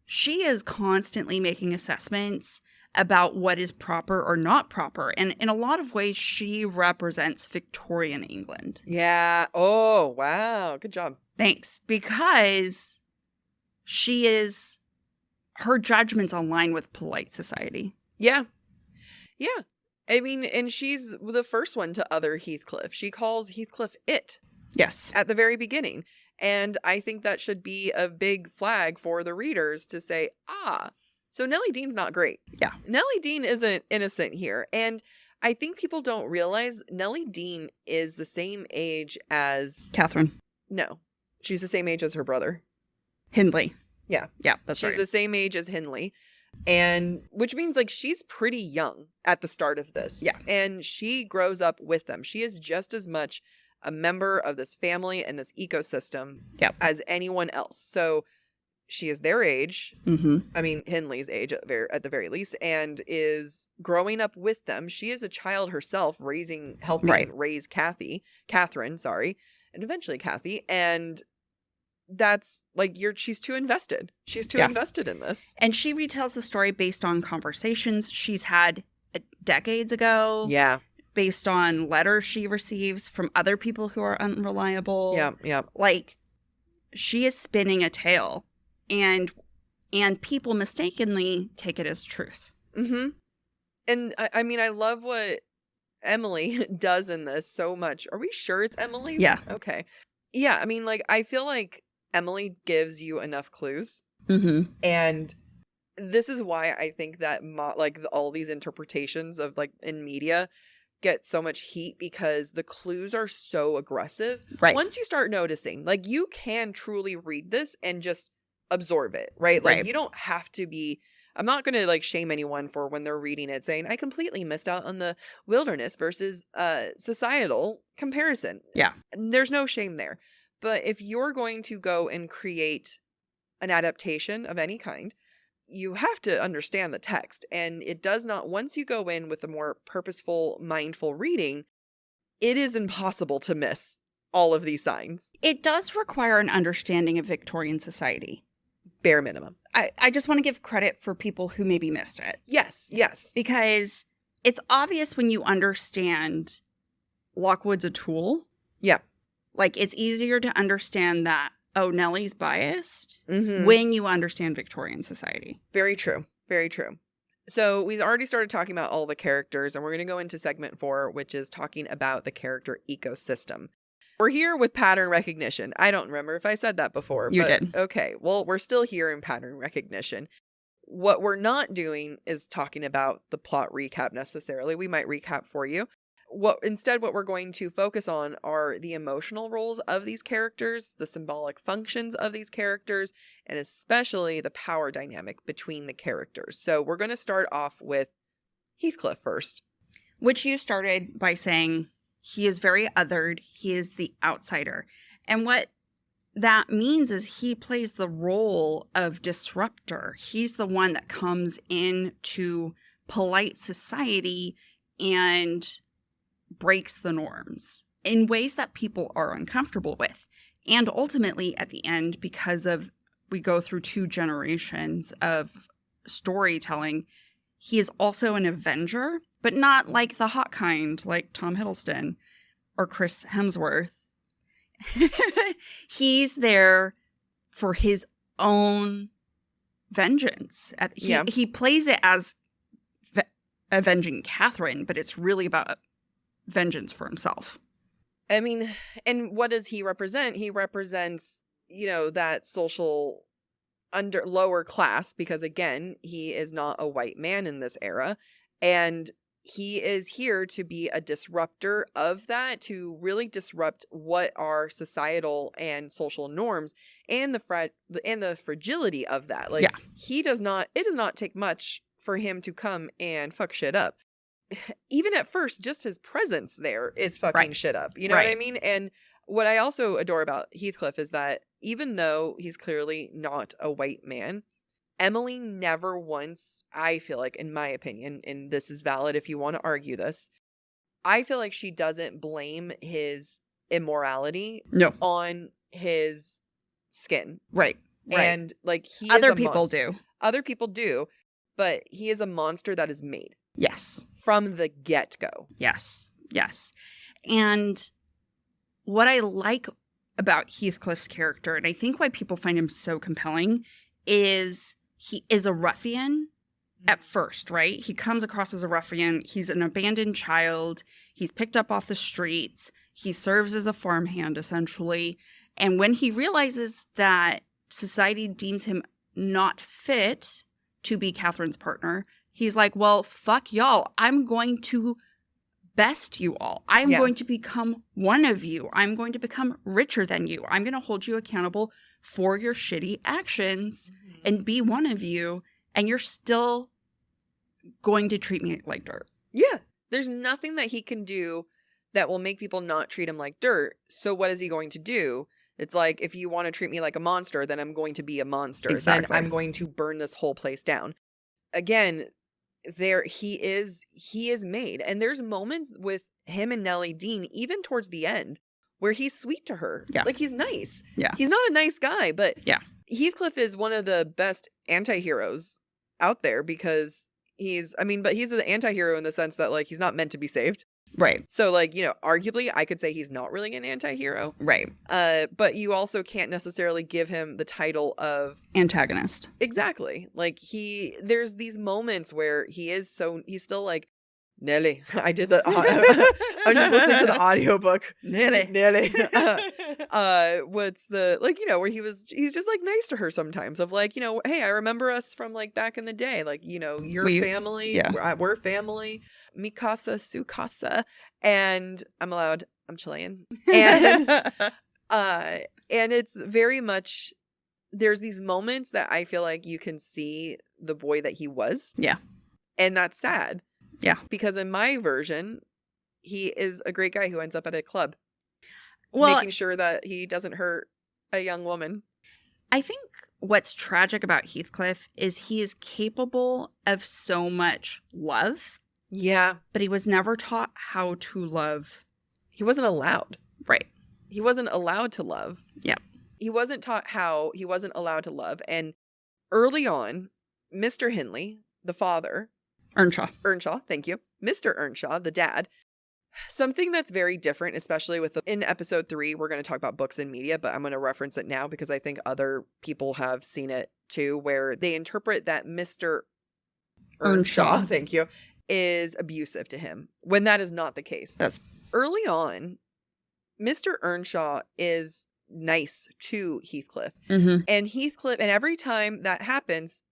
She is constantly making assessments about what is proper or not proper. And in a lot of ways, she represents Victorian England. Yeah. Oh, wow. Good job. Thanks. Because her judgment's online with polite society. Yeah. Yeah. I mean, and she's the first one to other Heathcliff. She calls Heathcliff it. Yes. At the very beginning. And I think that should be a big flag for the readers to say, so Nellie Dean's not great. Yeah. Nellie Dean isn't innocent here. And I think people don't realize Nellie Dean is the same age as Catherine. No. She's the same age as her brother. Hindley. Yeah. Yeah, that's right. She's the same age as Hindley. And which means like she's pretty young at the start of this. Yeah. And she grows up with them. She is just as much a member of this family and this ecosystem as anyone else. So she is their age. Mm-hmm. I mean, Hindley's age at the very least, and is growing up with them. She is a child herself, helping raise Catherine, sorry, and eventually Kathy. And that's like, she's too invested. She's too invested in this. And she retells the story based on conversations she's had decades ago. Yeah. Based on letters she receives from other people who are unreliable. Yeah, yeah. Like, she is spinning a tale, and people mistakenly take it as truth. Mm-hmm. And I mean, I love what Emily does in this so much. Are we sure it's Emily? Yeah. Okay. Yeah, I mean, like, I feel like Emily gives you enough clues. Mm-hmm. And this is why I think that all these interpretations of like in media get so much heat, because the clues are so aggressive. Right. Once you start noticing, like, you can truly read this and just absorb it, right? Like, Right. you don't have to be, I'm not going to like shame anyone for when they're reading it saying, I completely missed out on the wilderness versus societal comparison. Yeah. There's no shame there. But if you're going to go and create an adaptation of any kind, you have to understand the text. And it does not, once you go in with a more purposeful, mindful reading, it is impossible to miss all of these signs. It does require an understanding of Victorian society. Bare minimum. I just want to give credit for people who maybe missed it. Yes, yes. Because it's obvious when you understand Lockwood's a tool. Yeah. Like, it's easier to understand that, oh, Nellie's biased Mm-hmm. when you understand Victorian society. Very true. Very true. So we've already started talking about all the characters, and we're going to go into segment 4, which is talking about the character ecosystem. We're here with pattern recognition. I don't remember if I said that before. You did. Okay. Well, we're still here in pattern recognition. What we're not doing is talking about the plot recap necessarily. We might recap for you. Instead, what we're going to focus on are the emotional roles of these characters, the symbolic functions of these characters, and especially the power dynamic between the characters. So we're going to start off with Heathcliff first. Which you started by saying he is very othered. He is the outsider. And what that means is he plays the role of disruptor. He's the one that comes into polite society and breaks the norms in ways that people are uncomfortable with. And ultimately, at the end, because we go through 2 generations of storytelling, he is also an avenger, but not like the hot kind, like Tom Hiddleston or Chris Hemsworth. He's there for his own vengeance. He plays it as avenging Catherine, but it's really about vengeance for himself. I mean, and what does he represent? He represents, that social lower class, because again, he is not a white man in this era, and he is here to be a disruptor of that, to really disrupt what are societal and social norms and the fragility of that. Like, it does not take much for him to come and fuck shit up. Even at first, just his presence there is fucking shit up. You know what I mean? And what I also adore about Heathcliff is that even though he's clearly not a white man, Emily never once, I feel like, in my opinion, and this is valid if you want to argue this, I feel like she doesn't blame his immorality on his skin. Right. And like, other people do. Other people do, but he is a monster that is made. Yes. From the get-go. Yes. Yes. And what I like about Heathcliff's character, and I think why people find him so compelling, is he is a ruffian at first, right? He comes across as a ruffian. He's an abandoned child. He's picked up off the streets. He serves as a farmhand, essentially. And when he realizes that society deems him not fit to be Catherine's partner, he's like, well, fuck y'all. I'm going to best you all. I'm going to become one of you. I'm going to become richer than you. I'm going to hold you accountable for your shitty actions and be one of you. And you're still going to treat me like dirt. Yeah. There's nothing that he can do that will make people not treat him like dirt. So what is he going to do? It's like, if you want to treat me like a monster, then I'm going to be a monster. Exactly. Then I'm going to burn this whole place down. Again, he is made. And there's moments with him and Nellie Dean, even towards the end, where he's sweet to her. Yeah. Like, he's nice. Yeah. He's not a nice guy, but yeah. Heathcliff is one of the best anti-heroes out there because he's an anti-hero in the sense that, like, he's not meant to be saved. Right. So, like, arguably I could say he's not really an anti-hero. Right. But you also can't necessarily give him the title of antagonist. Exactly. Like, there's these moments where he's still like, Nelly. I'm just listening to the audiobook. Nelly. What's the, like, where he's just like nice to her sometimes, of like, hey, I remember us from like back in the day, like, your family, we're family, mi casa, su casa, and I'm Chilean, and it's very much, there's these moments that I feel like you can see the boy that he was, and that's sad. Yeah. Because in my version, he is a great guy who ends up at a club. Well, making sure that he doesn't hurt a young woman. I think what's tragic about Heathcliff is he is capable of so much love. Yeah. But he was never taught how to love. He wasn't allowed. Right. He wasn't allowed to love. Yeah. He wasn't taught how. He wasn't allowed to love. And early on, Mr. Hindley, the father... Earnshaw, thank you. Mr. Earnshaw, the dad. Something that's very different, especially in episode 3, we're going to talk about books and media, but I'm going to reference it now because I think other people have seen it too, where they interpret that Mr. Earnshaw, thank you, is abusive to him, when that is not the case. Early on, Mr. Earnshaw is nice to Heathcliff. Mm-hmm. And Heathcliff, and every time that happens,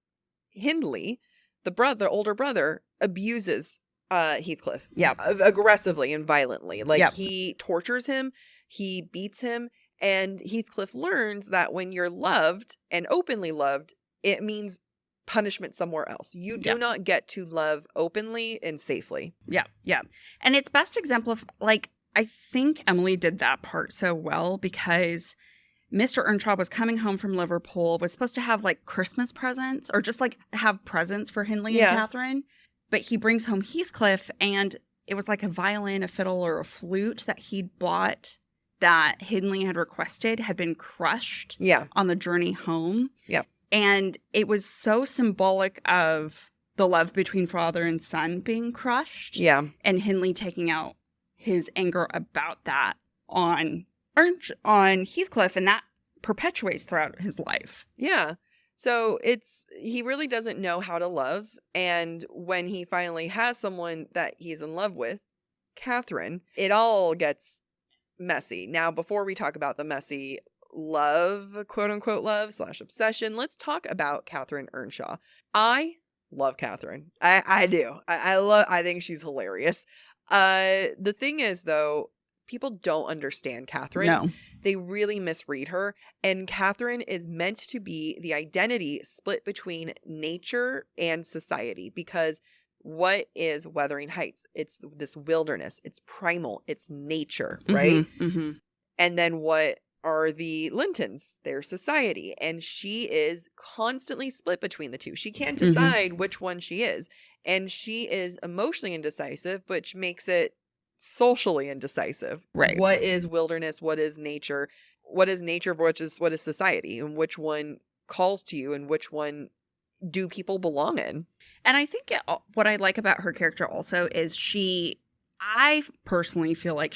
Hindley, the older brother, abuses Heathcliff. Yeah. Aggressively and violently. Like, he tortures him, he beats him, and Heathcliff learns that when you're loved and openly loved, it means punishment somewhere else. You do not get to love openly and safely. Yeah. Yeah. And it's best exemplified, like, I think Emily did that part so well because Mr. Earnshaw was coming home from Liverpool, was supposed to have like Christmas presents or just like have presents for Hindley and Catherine. But he brings home Heathcliff, and it was like a violin, a fiddle, or a flute that he'd bought that Hindley had requested had been crushed on the journey home. Yeah. And it was so symbolic of the love between father and son being crushed. Yeah. And Hindley taking out his anger about that on Heathcliff, and that perpetuates throughout his life. Yeah. So he really doesn't know how to love. And when he finally has someone that he's in love with, Catherine, it all gets messy. Now, before we talk about the messy love, quote unquote love / obsession, let's talk about Catherine Earnshaw. I love Catherine. I do. I think she's hilarious. The thing is, though, people don't understand Catherine. No. They really misread her. And Catherine is meant to be the identity split between nature and society. Because what is Wuthering Heights? It's this wilderness. It's primal. It's nature, right? Mm-hmm, mm-hmm. And then what are the Lintons? Their society. And she is constantly split between the two. She can't decide which one she is. And she is emotionally indecisive, which makes it socially indecisive. Right. What is wilderness? What is nature? What is nature? What is society? And which one calls to you? And which one do people belong in? And I think what I like about her character also is I personally feel like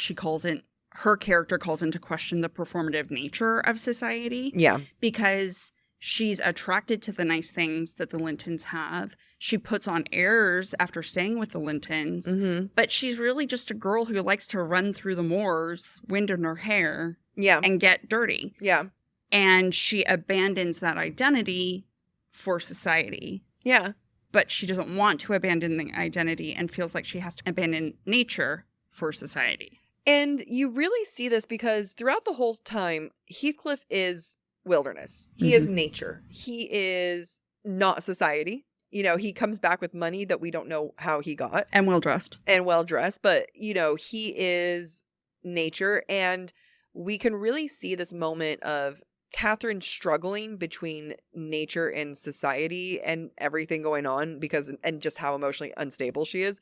her character calls into question the performative nature of society. Yeah. Because she's attracted to the nice things that the Lintons have. She puts on airs after staying with the Lintons. But she's really just a girl who likes to run through the moors, wind in her hair, and get dirty. Yeah. And she abandons that identity for society. Yeah. But she doesn't want to abandon the identity and feels like she has to abandon nature for society. And you really see this because throughout the whole time, Heathcliff is wilderness. He is nature. He is not society. He comes back with money that we don't know how he got. And well-dressed. But, he is nature. And we can really see this moment of Catherine struggling between nature and society and everything going on and just how emotionally unstable she is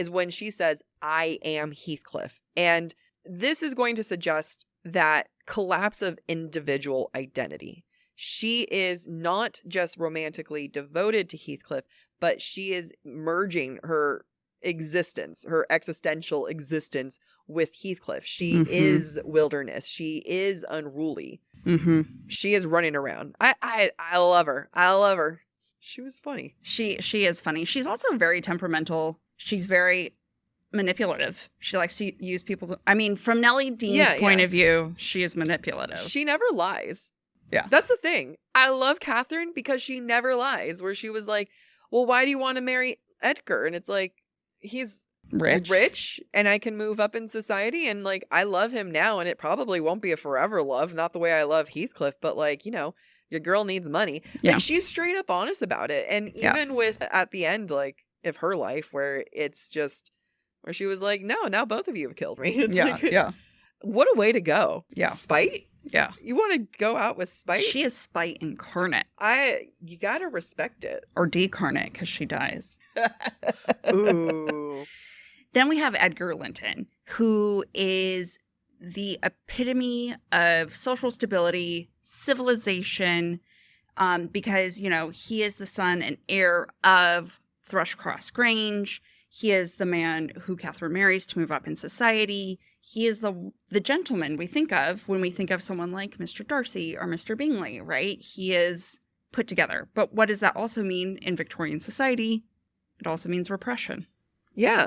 when she says, I am Heathcliff. And this is going to suggest that collapse of individual identity. She is not just romantically devoted to Heathcliff, but she is merging her existence, her existential existence with Heathcliff. She is wilderness. She is unruly. She is running around. I love her. I love her. She was funny. She is funny. She's also very temperamental. She's very manipulative. She likes to use people's... I mean, from Nellie Dean's point of view, she is manipulative. She never lies. Yeah. That's the thing. I love Catherine because she never lies, where she was like, well, why do you want to marry Edgar? And it's like, he's rich and I can move up in society, and like I love him now, and it probably won't be a forever love, not the way I love Heathcliff, but like, you know, your girl needs money. Like, she's straight up honest about it. And even with at the end, like, of her life, where it's just where she was like, no, now both of you have killed me. It's like, what a way to go. Spite. You want to go out with spite? She is spite incarnate. You gotta respect it. Or decarnate, because she dies. Ooh. Then we have Edgar Linton, who is the epitome of social stability, civilization, because, you know, he is the son and heir of Thrushcross Grange. He is the man who Catherine marries to move up in society. He is the gentleman we think of when we think of someone like Mr. Darcy or Mr. Bingley, right? He is put together. But what does that also mean in Victorian society? It also means repression. Yeah.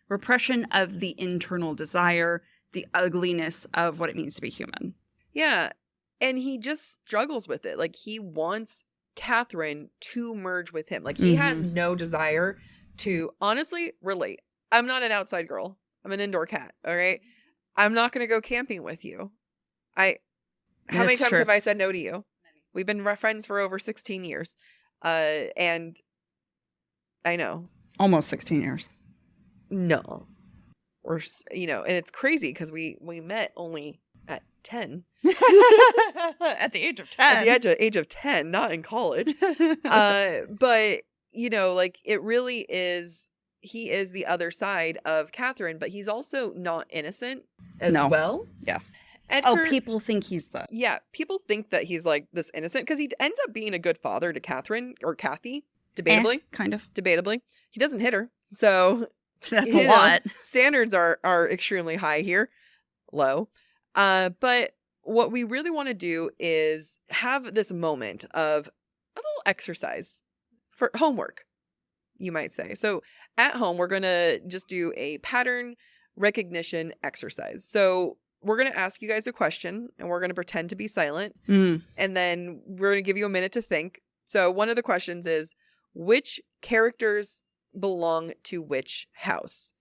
Repression of the internal desire, the ugliness of what it means to be human. Yeah. And he just struggles with it. Like, he wants Catherine to merge with him. Like, he has no desire to honestly relate. I'm not an outside girl. I'm an indoor cat. All right. I'm not going to go camping with you. How many times have I said no to you? We've been friends for over 16 years. And I know. Almost 16 years. No. Or, you know, and it's crazy because we met only at 10. At the age of 10. At the age of 10, not in college. But, you know, like, it really is, he is the other side of Catherine, but he's also not innocent as well. Yeah. Edgar, people think he's the... Yeah, people think that he's, like, this innocent, because he ends up being a good father to Catherine, or Kathy, debatably. Kind of. Debatably. He doesn't hit her, so... That's a lot. Standards are extremely high here. Low. But what we really want to do is have this moment of a little exercise for homework, you might say. So at home, we're going to just do a pattern recognition exercise. So we're going to ask you guys a question, and we're going to pretend to be silent. And then we're going to give you a minute to think. So one of the questions is, which characters belong to which house?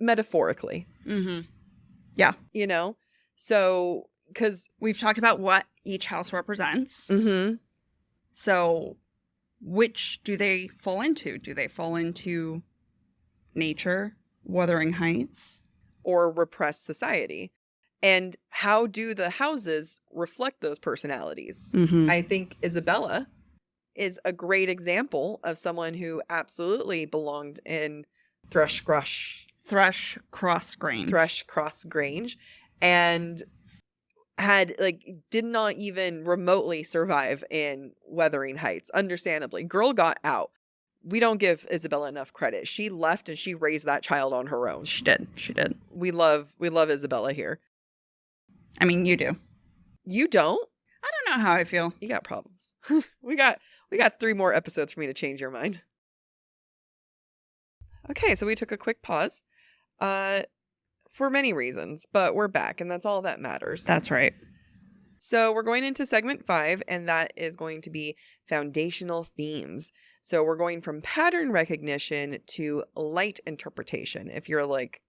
Metaphorically. Yeah. You know? So, because we've talked about what each house represents. So, which do they fall into? Do they fall into nature, Wuthering Heights, or repressed society? And how do the houses reflect those personalities? I think Isabella is a great example of someone who absolutely belonged in Thrushcross Grange, and had, like, did not even remotely survive in Wuthering Heights. Understandably, girl got out. We don't give Isabella enough credit. She left and she raised that child on her own. She did. We love Isabella here. I mean, you do. You don't? I don't know how I feel. You got problems. We got 3 more episodes for me to change your mind. Okay, so we took a quick pause. For many reasons, but we're back, and that's all that matters. That's right. So we're going into segment 5, and that is going to be foundational themes. So we're going from pattern recognition to light interpretation. If you're like,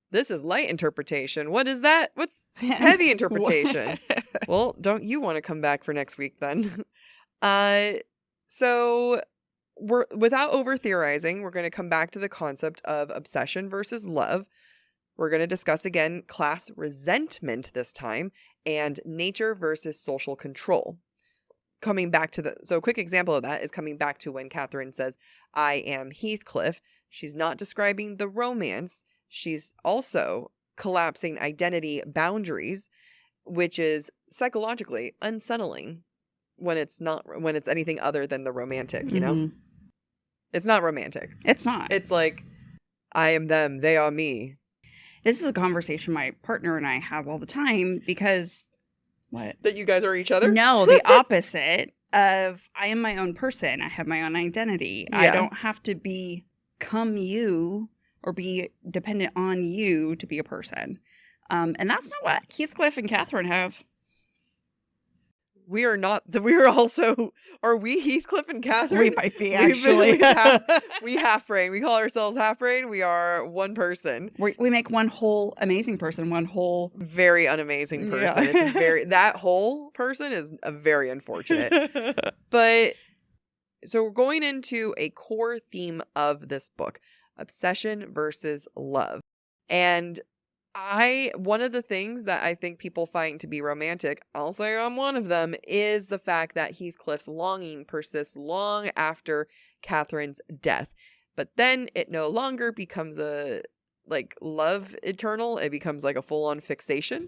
this is light interpretation, what is that? What's heavy interpretation? Well, don't you want to come back for next week then? So without over theorizing, we're going to come back to the concept of obsession versus love, We're going to discuss again class resentment this time and nature versus social control. Coming back to so a quick example of that is coming back to when Catherine says, I am Heathcliff. She's not describing the romance. She's also collapsing identity boundaries, which is psychologically unsettling when it's anything other than the romantic, you know? It's not romantic. It's not. It's like, I am them, they are me. This is a conversation my partner and I have all the time because... What? That you guys are each other? No, the opposite of I am my own person. I have my own identity. Yeah. I don't have to become you or be dependent on you to be a person. And that's not what Heathcliff and Catherine have. We are not. We are also. Are we Heathcliff and Catherine? We might be, actually. We half brain. We call ourselves half brain. We are one person. We make one whole amazing person. One whole very unamazing person. Yeah. It's that whole person is a very unfortunate. But so we're going into a core theme of this book: obsession versus love, and one of the things that I think people find to be romantic, I'll say I'm one of them, is the fact that Heathcliff's longing persists long after Catherine's death. But then it no longer becomes a love eternal. It becomes like a full-on fixation.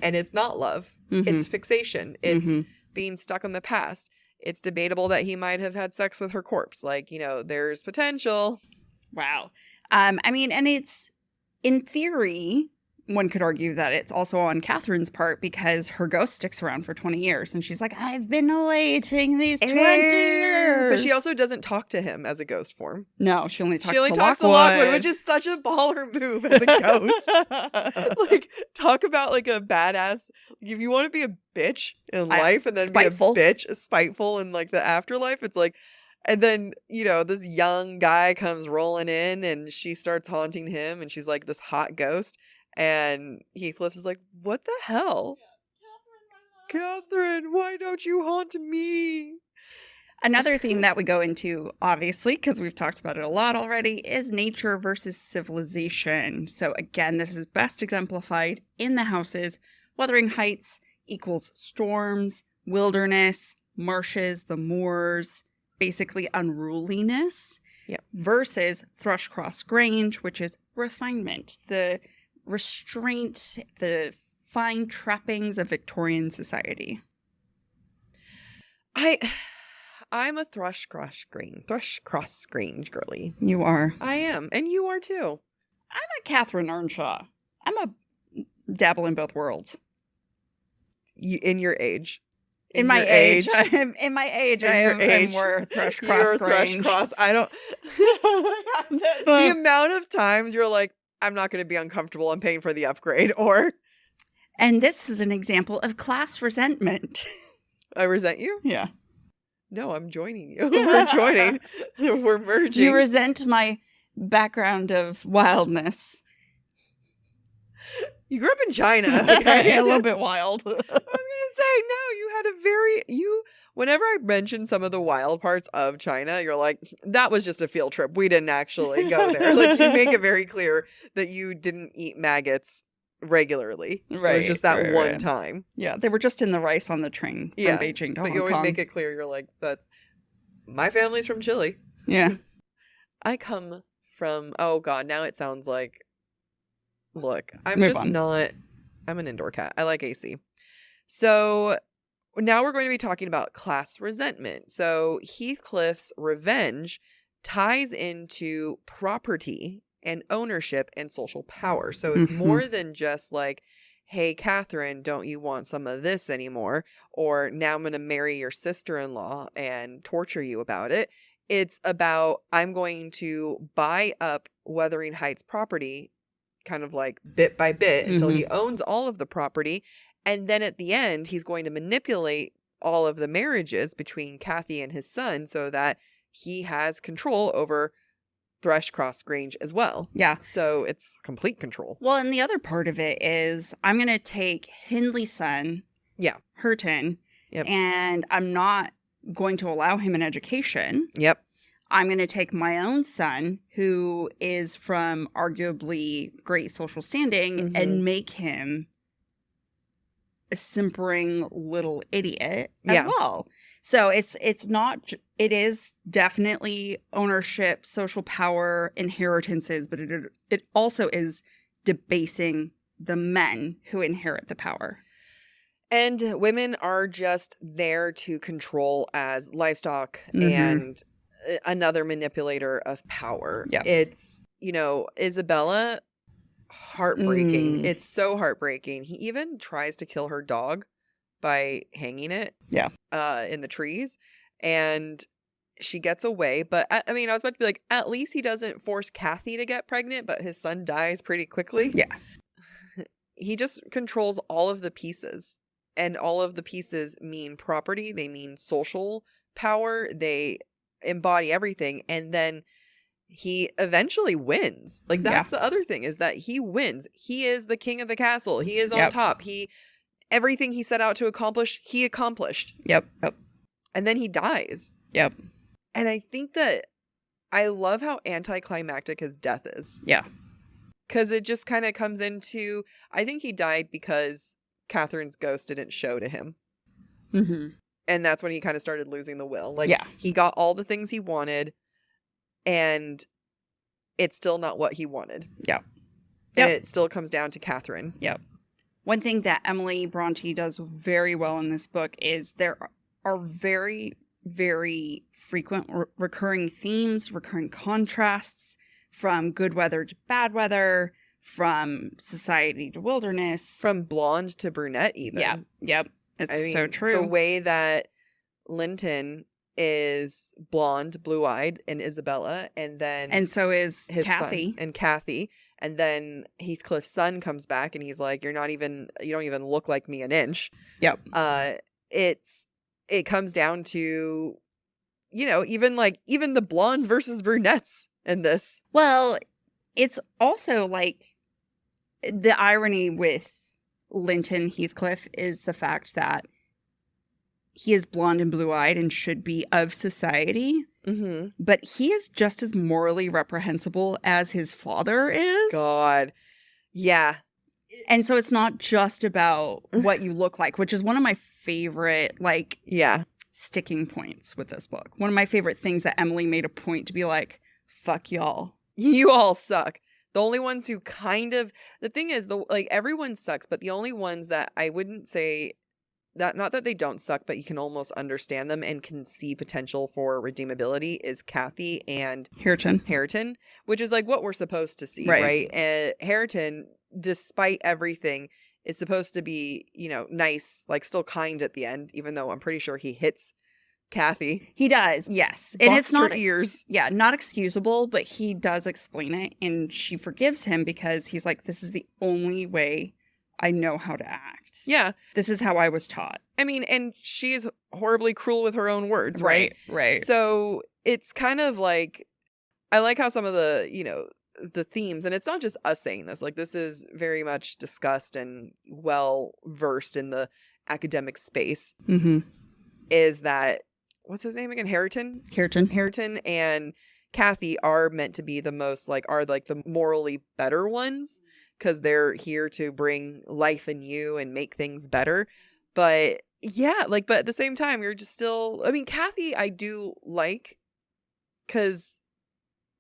And it's not love. It's fixation. It's being stuck in the past. It's debatable that he might have had sex with her corpse. There's potential. Wow. I mean, and it's, in theory, one could argue that it's also on Catherine's part because her ghost sticks around for 20 years. And she's like, I've been awaiting these 20 years. But she also doesn't talk to him as a ghost form. No, she only talks to Lockwood, which is such a baller move as a ghost. Talk about a badass. If you want to be a bitch in life and then spiteful. Be a bitch, spiteful in the afterlife, it's like... And then, this young guy comes rolling in and she starts haunting him and she's like this hot ghost. And Heathcliff is like, what the hell? Catherine, why don't you haunt me? Another theme that we go into, obviously, because we've talked about it a lot already, is nature versus civilization. So again, this is best exemplified in the houses. Wuthering Heights equals storms, wilderness, marshes, the moors, basically unruliness, versus Thrushcross Grange, which is refinement, the restraint, the fine trappings of Victorian society. I'm a Thrushcross Grange girly. You are. I am, and you are too. I'm a Catherine Earnshaw. I'm a dabble in both worlds. In your age. In my age, I'm more Thrushcross Grange. Thrushcross. I don't. The amount of times you're like, I'm not going to be uncomfortable. I'm paying for the upgrade, And this is an example of class resentment. I resent you? Yeah. No, I'm joining you. We're joining. We're merging. You resent my background of wildness. You grew up in China. Okay? A little bit wild. I was going to say, no, you had whenever I mention some of the wild parts of China, you're like, that was just a field trip. We didn't actually go there. You make it very clear that you didn't eat maggots regularly. Right. It was just that one time. Yeah, they were just in the rice on the train from Beijing to Hong Kong. But you always make it clear, you're like, my family's from Chile. Yeah. I come from, oh God, now it sounds like, look, I'm an indoor cat. I like AC. So now we're going to be talking about class resentment. So Heathcliff's revenge ties into property and ownership and social power. So it's more than just like, hey, Catherine, don't you want some of this anymore? Or now I'm going to marry your sister-in-law and torture you about it. It's about, I'm going to buy up Wuthering Heights property kind of like bit by bit until he owns all of the property. And then at the end, he's going to manipulate all of the marriages between Cathy and his son so that he has control over Thrushcross Grange as well. Yeah. So it's complete control. Well, and the other part of it is I'm going to take Hindley's son, Hurton, and I'm not going to allow him an education. Yep. I'm going to take my own son, who is from arguably great social standing, and make him a simpering little idiot as well. So it is definitely ownership, social power, inheritances, but it also is debasing the men who inherit the power. And women are just there to control as livestock and another manipulator of power. Yeah. It's, Isabella, heartbreaking. It's so heartbreaking. He even tries to kill her dog by hanging it in the trees. And she gets away. But, I was about to be like, at least he doesn't force Kathy to get pregnant, but his son dies pretty quickly. Yeah. He just controls all of the pieces. And all of the pieces mean property. They mean social power. They embody everything. And then he eventually wins. Like, that's the other thing, is that he wins. He is the king of the castle. He is on top. Everything he set out to accomplish, he accomplished. Yep. And then he dies. Yep. And I think that I love how anticlimactic his death is. Yeah. Because it just kind of comes into, I think he died because Catherine's ghost didn't show to him. And that's when he kind of started losing the will. Like, he got all the things he wanted, and it's still not what he wanted. Yeah. And it still comes down to Catherine. Yep. One thing that Emily Brontë does very well in this book is there are very, very frequent recurring themes, recurring contrasts, from good weather to bad weather, from society to wilderness. From blonde to brunette, even. Yep. It's so true. The way that Linton is blonde, blue-eyed in Isabella, and so is his Kathy. Son, and Kathy. And then Heathcliff's son comes back and he's like, you don't even look like me an inch. Yep. It comes down to, even the blondes versus brunettes in this. Well, it's also like the irony with Linton Heathcliff is the fact that he is blonde and blue-eyed and should be of society. But he is just as morally reprehensible as his father is. God. Yeah. And so it's not just about what you look like, which is one of my favorite, sticking points with this book. One of my favorite things that Emily made a point to be like, fuck y'all. You all suck. The only ones who the thing is, everyone sucks, but the only ones that I wouldn't say that, not that they don't suck, but you can almost understand them and can see potential for redeemability, is Kathy and Hareton, which is like what we're supposed to see, right? And Hareton, despite everything, is supposed to be, nice, still kind at the end, even though I'm pretty sure he hits Kathy. He does, yes. And it's not ears. Yeah, not excusable, but he does explain it, and she forgives him because he's like, this is the only way I know how to act. Yeah. This is how I was taught. And she is horribly cruel with her own words, right? Right. So it's kind of like, I like how some of the, the themes, and it's not just us saying this, this is very much discussed and well versed in the academic space, is that, what's his name again? Hareton and Kathy are meant to be the most, the morally better ones, because they're here to bring life in you and make things better. But yeah, but at the same time, you're just still, Kathy I do like, because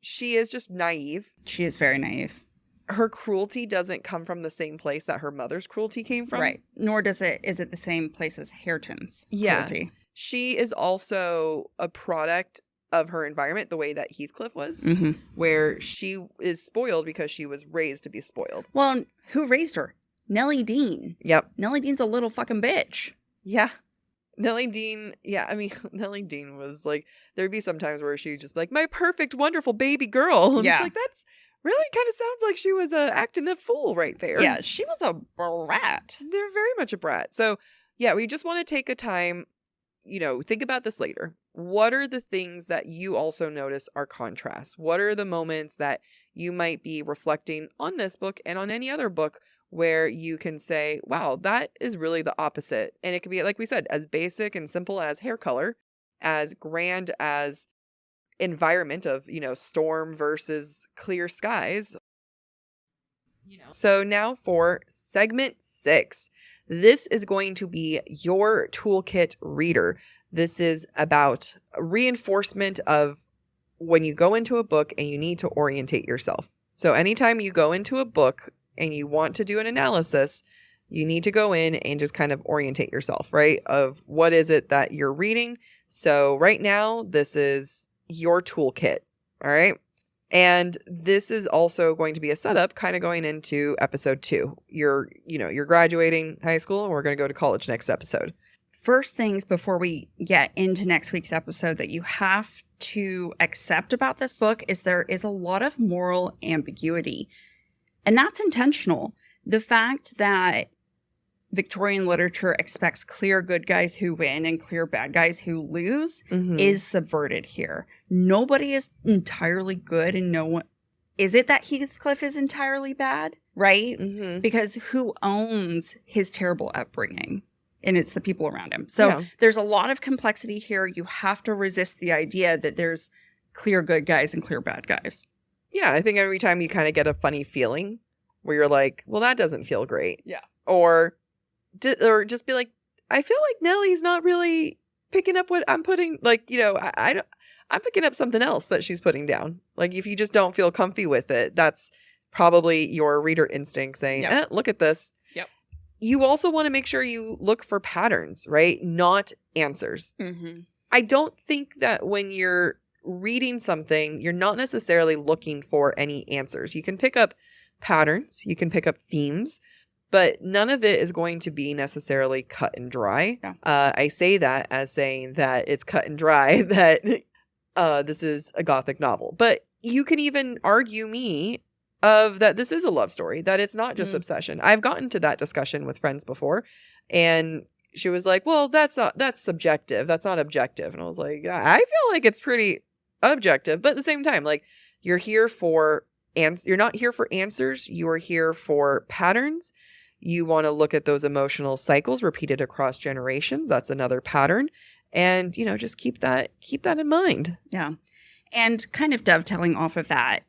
she is just naive. She is very naive. Her cruelty doesn't come from the same place that her mother's cruelty came from. Right. Nor is it the same place as Hareton's cruelty. She is also a product of her environment, the way that Heathcliff was, where she is spoiled because she was raised to be spoiled. Well, who raised her? Nellie Dean. Yep. Nellie Dean's a little fucking bitch. Yeah. Nellie Dean, Nellie Dean was there'd be some times where she would just be like, my perfect, wonderful baby girl. And it's that's really kind of sounds like she was acting a fool right there. Yeah, she was a brat. They're very much a brat. So, yeah, we just want to take a time, think about this later. What are the things that you also notice are contrasts? What are the moments that you might be reflecting on this book and on any other book where you can say, wow, that is really the opposite? And it could be, like we said, as basic and simple as hair color, as grand as environment of, storm versus clear skies. So now for segment 6. This is going to be your toolkit reader. This is about reinforcement of when you go into a book and you need to orientate yourself. So anytime you go into a book and you want to do an analysis, you need to go in and just kind of orientate yourself, right? Of what is it that you're reading. So right now, this is your toolkit. All right. And this is also going to be a setup kind of going into episode 2. You're graduating high school and we're going to go to college next episode. First things before we get into next week's episode that you have to accept about this book is there is a lot of moral ambiguity. And that's intentional. The fact that Victorian literature expects clear good guys who win and clear bad guys who lose is subverted here. Nobody is entirely good and no one... Is it that Heathcliff is entirely bad? Right? Because who owns his terrible upbringing? And it's the people around him. So there's a lot of complexity here. You have to resist the idea that there's clear good guys and clear bad guys. Yeah, I think every time you kind of get a funny feeling where you're like, well, that doesn't feel great. Yeah. Or just be like, I feel like Nellie's not really picking up what I'm putting, like, I'm picking up something else that she's putting down. Like, if you just don't feel comfy with it, that's probably your reader instinct saying, look at this. Yep. You also want to make sure you look for patterns, right? Not answers. I don't think that when you're reading something, you're not necessarily looking for any answers. You can pick up patterns, you can pick up themes, but none of it is going to be necessarily cut and dry. Yeah. I say that as saying that it's cut and dry, that this is a Gothic novel. But you can even argue me of that this is a love story, that it's not just obsession. I've gotten to that discussion with friends before, and she was like, well, that's subjective. That's not objective. And I was like, I feel like it's pretty objective. But at the same time, like, you're here for you're not here for answers. You are here for patterns. You want to look at those emotional cycles repeated across generations. That's another pattern. And, just keep that in mind. Yeah. And kind of dovetailing off of that,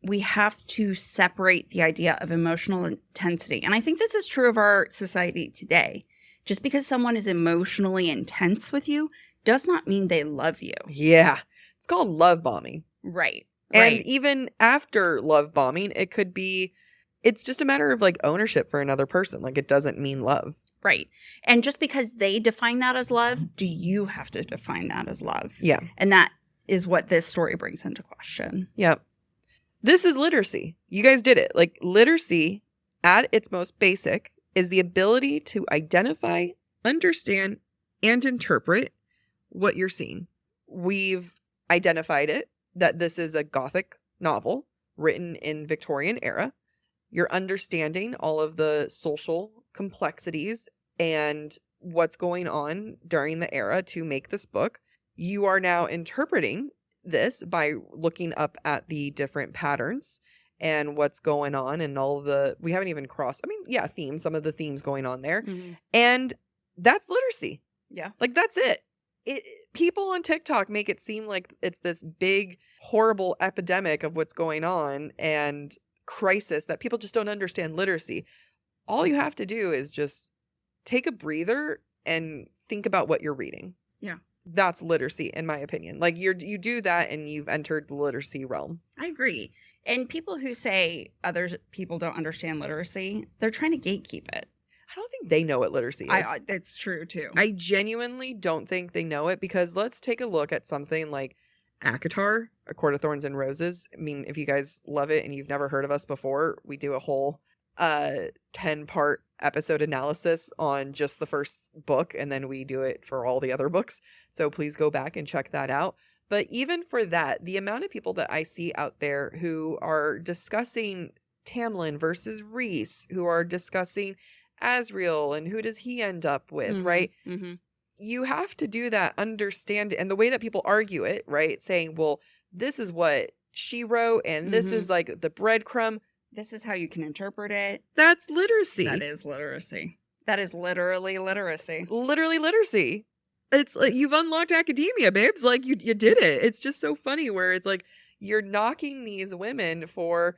we have to separate the idea of emotional intensity. And I think this is true of our society today. Just because someone is emotionally intense with you does not mean they love you. Yeah. It's called love bombing. Right. And even after love bombing, it's just a matter of like ownership for another person. Like, it doesn't mean love. Right. And just because they define that as love, do you have to define that as love? Yeah. And that is what this story brings into question. Yeah. This is literacy. You guys did it. Like, literacy at its most basic is the ability to identify, understand, and interpret what you're seeing. We've identified it, that this is a Gothic novel written in Victorian era. You're understanding all of the social complexities and what's going on during the era to make this book. You are now interpreting this by looking up at the different patterns and what's going on and we haven't even crossed, themes, some of the themes going on there. And that's literacy. Yeah. Like, that's it. People on TikTok make it seem like it's this big, horrible epidemic of what's going on and crisis that people just don't understand literacy. All you have to do is just take a breather and think about what you're reading. Yeah. That's literacy, in my opinion. Like, you do that and you've entered the literacy realm. I agree. And people who say other people don't understand literacy, they're trying to gatekeep it. I don't think they know what literacy is. It's true, too. I genuinely don't think they know it, because let's take a look at something like ACOTAR, A Court of Thorns and Roses. I mean, if you guys love it and you've never heard of us before, we do a whole 10-part episode analysis on just the first book, and then we do it for all the other books. So please go back and check that out. But even for that, the amount of people that I see out there who are discussing Tamlin versus Rhys, who are discussing Asriel and who does he end up with, right? You have to do that, understand, and the way that people argue it, right? Saying, well, this is what she wrote and this is like the breadcrumb. This is how you can interpret it. That's literacy. That is literacy. That is literally literacy. Literally literacy. It's like you've unlocked academia, babes. Like you did it. It's just so funny where it's like you're knocking these women for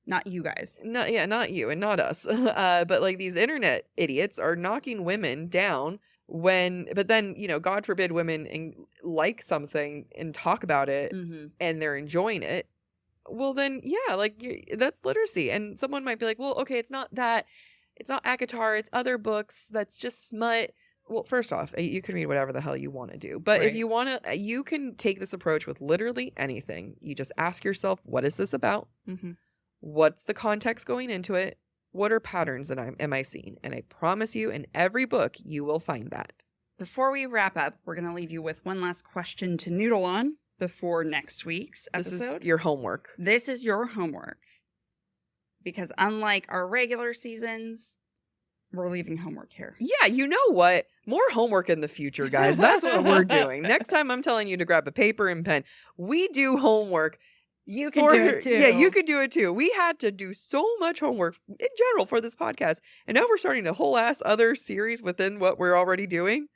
Not you guys. not you and not us. But like these internet idiots are knocking women down but then, God forbid women like something and talk about it Mm-hmm. and they're enjoying it. Well, then, yeah, like that's literacy. And someone might be like, well, okay, it's not that. It's not ACOTAR. It's other books. That's just smut. Well, first off, you can read whatever the hell you want to do. But if Right. you want to, you can take this approach with literally anything. You just ask yourself, what is this about? Mm-hmm. What's the context going into it? What are patterns that am I seeing? And I promise you, in every book, you will find that. Before we wrap up, we're going to leave you with one last question to noodle on before next week's This episode. is your homework. This is your homework. Because unlike our regular seasons, we're leaving homework here. Yeah, you know what? More homework in the future, guys. That's what we're doing. Next time I'm telling you to grab a paper and pen. We do homework. You can do it too. Yeah, you could do it too. We had to do so much homework in general for this podcast. And now we're starting a whole ass other series within what we're already doing.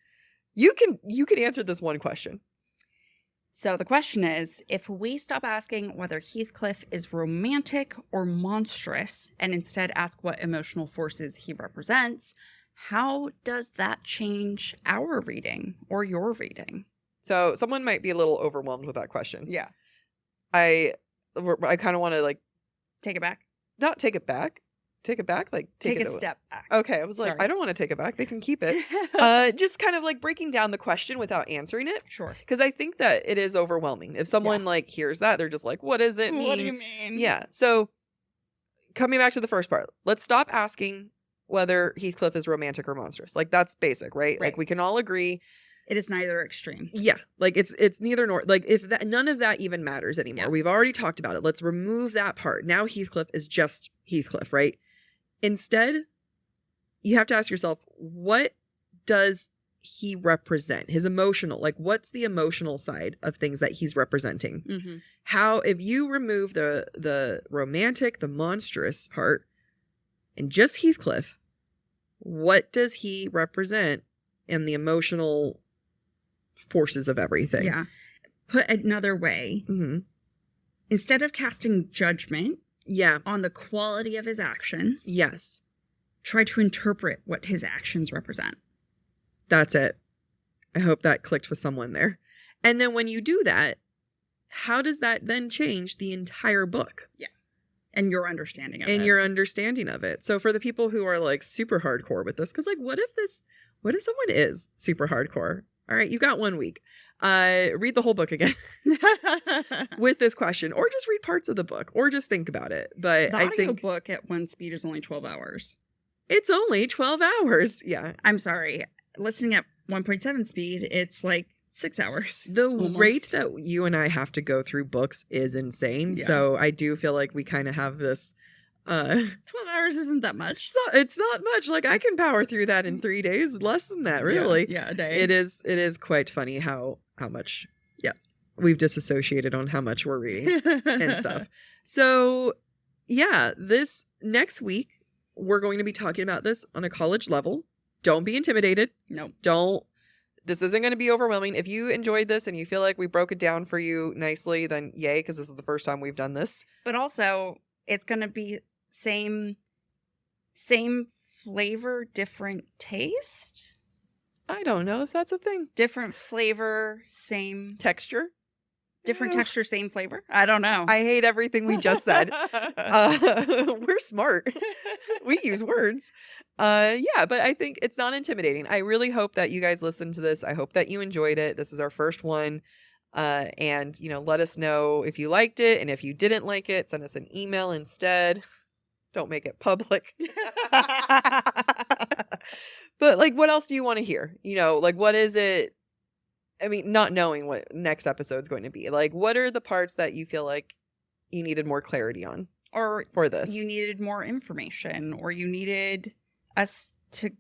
You can answer this one question. So the question is, if we stop asking whether Heathcliff is romantic or monstrous and instead ask what emotional forces he represents, how does that change our reading or your reading? So someone might be a little overwhelmed with that question. Yeah. I kind of want to Take it back. not take it back. Take it back? Like Take it a away. step back. Okay, I was like, Sorry. I don't want to take it back. They can keep it. Just kind of like breaking down the question without answering it. Sure. Because I think that it is overwhelming. If someone hears that, they're just like, what does it mean? What do you mean? Yeah. So coming back to the first part, let's stop asking whether Heathcliff is romantic or monstrous. Like that's basic, right? Right. Like we can all agree. It is neither extreme. Yeah. Like it's neither nor. Like if that, none of that even matters anymore. Yeah. We've already talked about it. Let's remove that part. Now Heathcliff is just Heathcliff, right? Instead, you have to ask yourself, what does he represent? His emotional, like what's the emotional side of things that he's representing? Mm-hmm. How, if you remove the romantic, the monstrous part, and just Heathcliff, what does he represent in the emotional forces of everything? Yeah. Put another way, Mm-hmm. instead of casting judgment Yeah. on the quality of his actions, Yes. try to interpret what his actions represent. That's it. I hope that clicked with someone there. And then when you do that, how does that then change the entire book? And your understanding of it. And your understanding of it. So for the people who are like super hardcore with this, because like what if someone is super hardcore? All right, you got 1 week. Read the whole book again with this question, or just read parts of the book, or just think about it. But The I think audiobook at one speed is only 12 hours. it's only 12 hours. Yeah. I'm sorry. Listening at 1.7 speed, it's like 6 hours. The Almost. rate that you and I have to go through books is insane. Yeah. So I do feel like we kind of have this 12 hours isn't that much. it's not much. Like I can power through that in 3 days, less than that, really. Yeah, a day. It is quite funny how much we've disassociated on how much we're reading and stuff. So yeah, this next week we're going to be talking about this on a college level. Don't be intimidated. Nope. This isn't going to be overwhelming. If you enjoyed this and you feel like we broke it down for you nicely, then yay, because this is the first time we've done this. But also, it's going to be same flavor, different taste? I don't know if that's a thing. Different flavor, same Texture? different Yeah. texture, same flavor? I don't know. I hate everything we just said. We're smart. We use words. Yeah, but I think it's not intimidating. I really hope that you guys listened to this. I hope that you enjoyed it. This is our first one. And, let us know if you liked it. And if you didn't like it, send us an email instead. Don't make it public. But, what else do you want to hear? What is it? I mean, not knowing what next episode's going to be. What are the parts that you feel like you needed more clarity on Or for this? you needed more information, or you needed us to,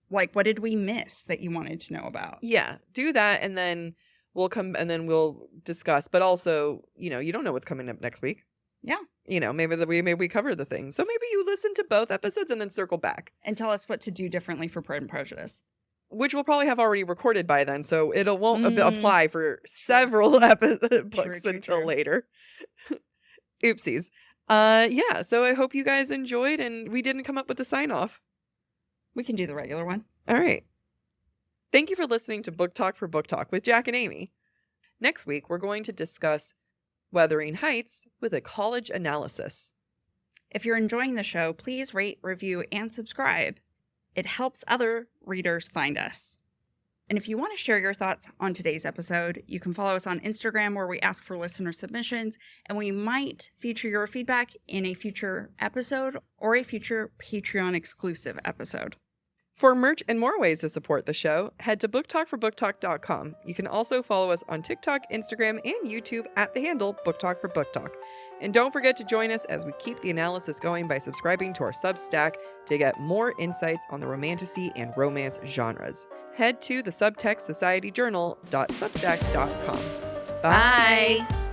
what did we miss that you wanted to know about? Yeah, do that, and then we'll discuss. But also, you don't know what's coming up next week. Yeah. Maybe we cover the things. So maybe you listen to both episodes and then circle back. And tell us what to do differently for Pride and Prejudice. which we'll probably have already recorded by then, so it won't apply for several books until later. Oopsies. Yeah, so I hope you guys enjoyed, and we didn't come up with a sign-off. We can do the regular one. All right. Thank you for listening to Book Talk for Book Talk with Jack and Amy. Next week, we're going to discuss Wuthering Heights with a college analysis. If you're enjoying the show, please rate, review, and subscribe. It helps other readers find us. And if you want to share your thoughts on today's episode, you can follow us on Instagram where we ask for listener submissions, and we might feature your feedback in a future episode or a future Patreon exclusive episode. For merch and more ways to support the show, head to booktalkforbooktalk.com. You can also follow us on TikTok, Instagram, and YouTube at the handle BookTalk for BookTalk. And don't forget to join us as we keep the analysis going by subscribing to our Substack to get more insights on the romantasy and romance genres. Head to the subtextsocietyjournal.substack.com. Bye!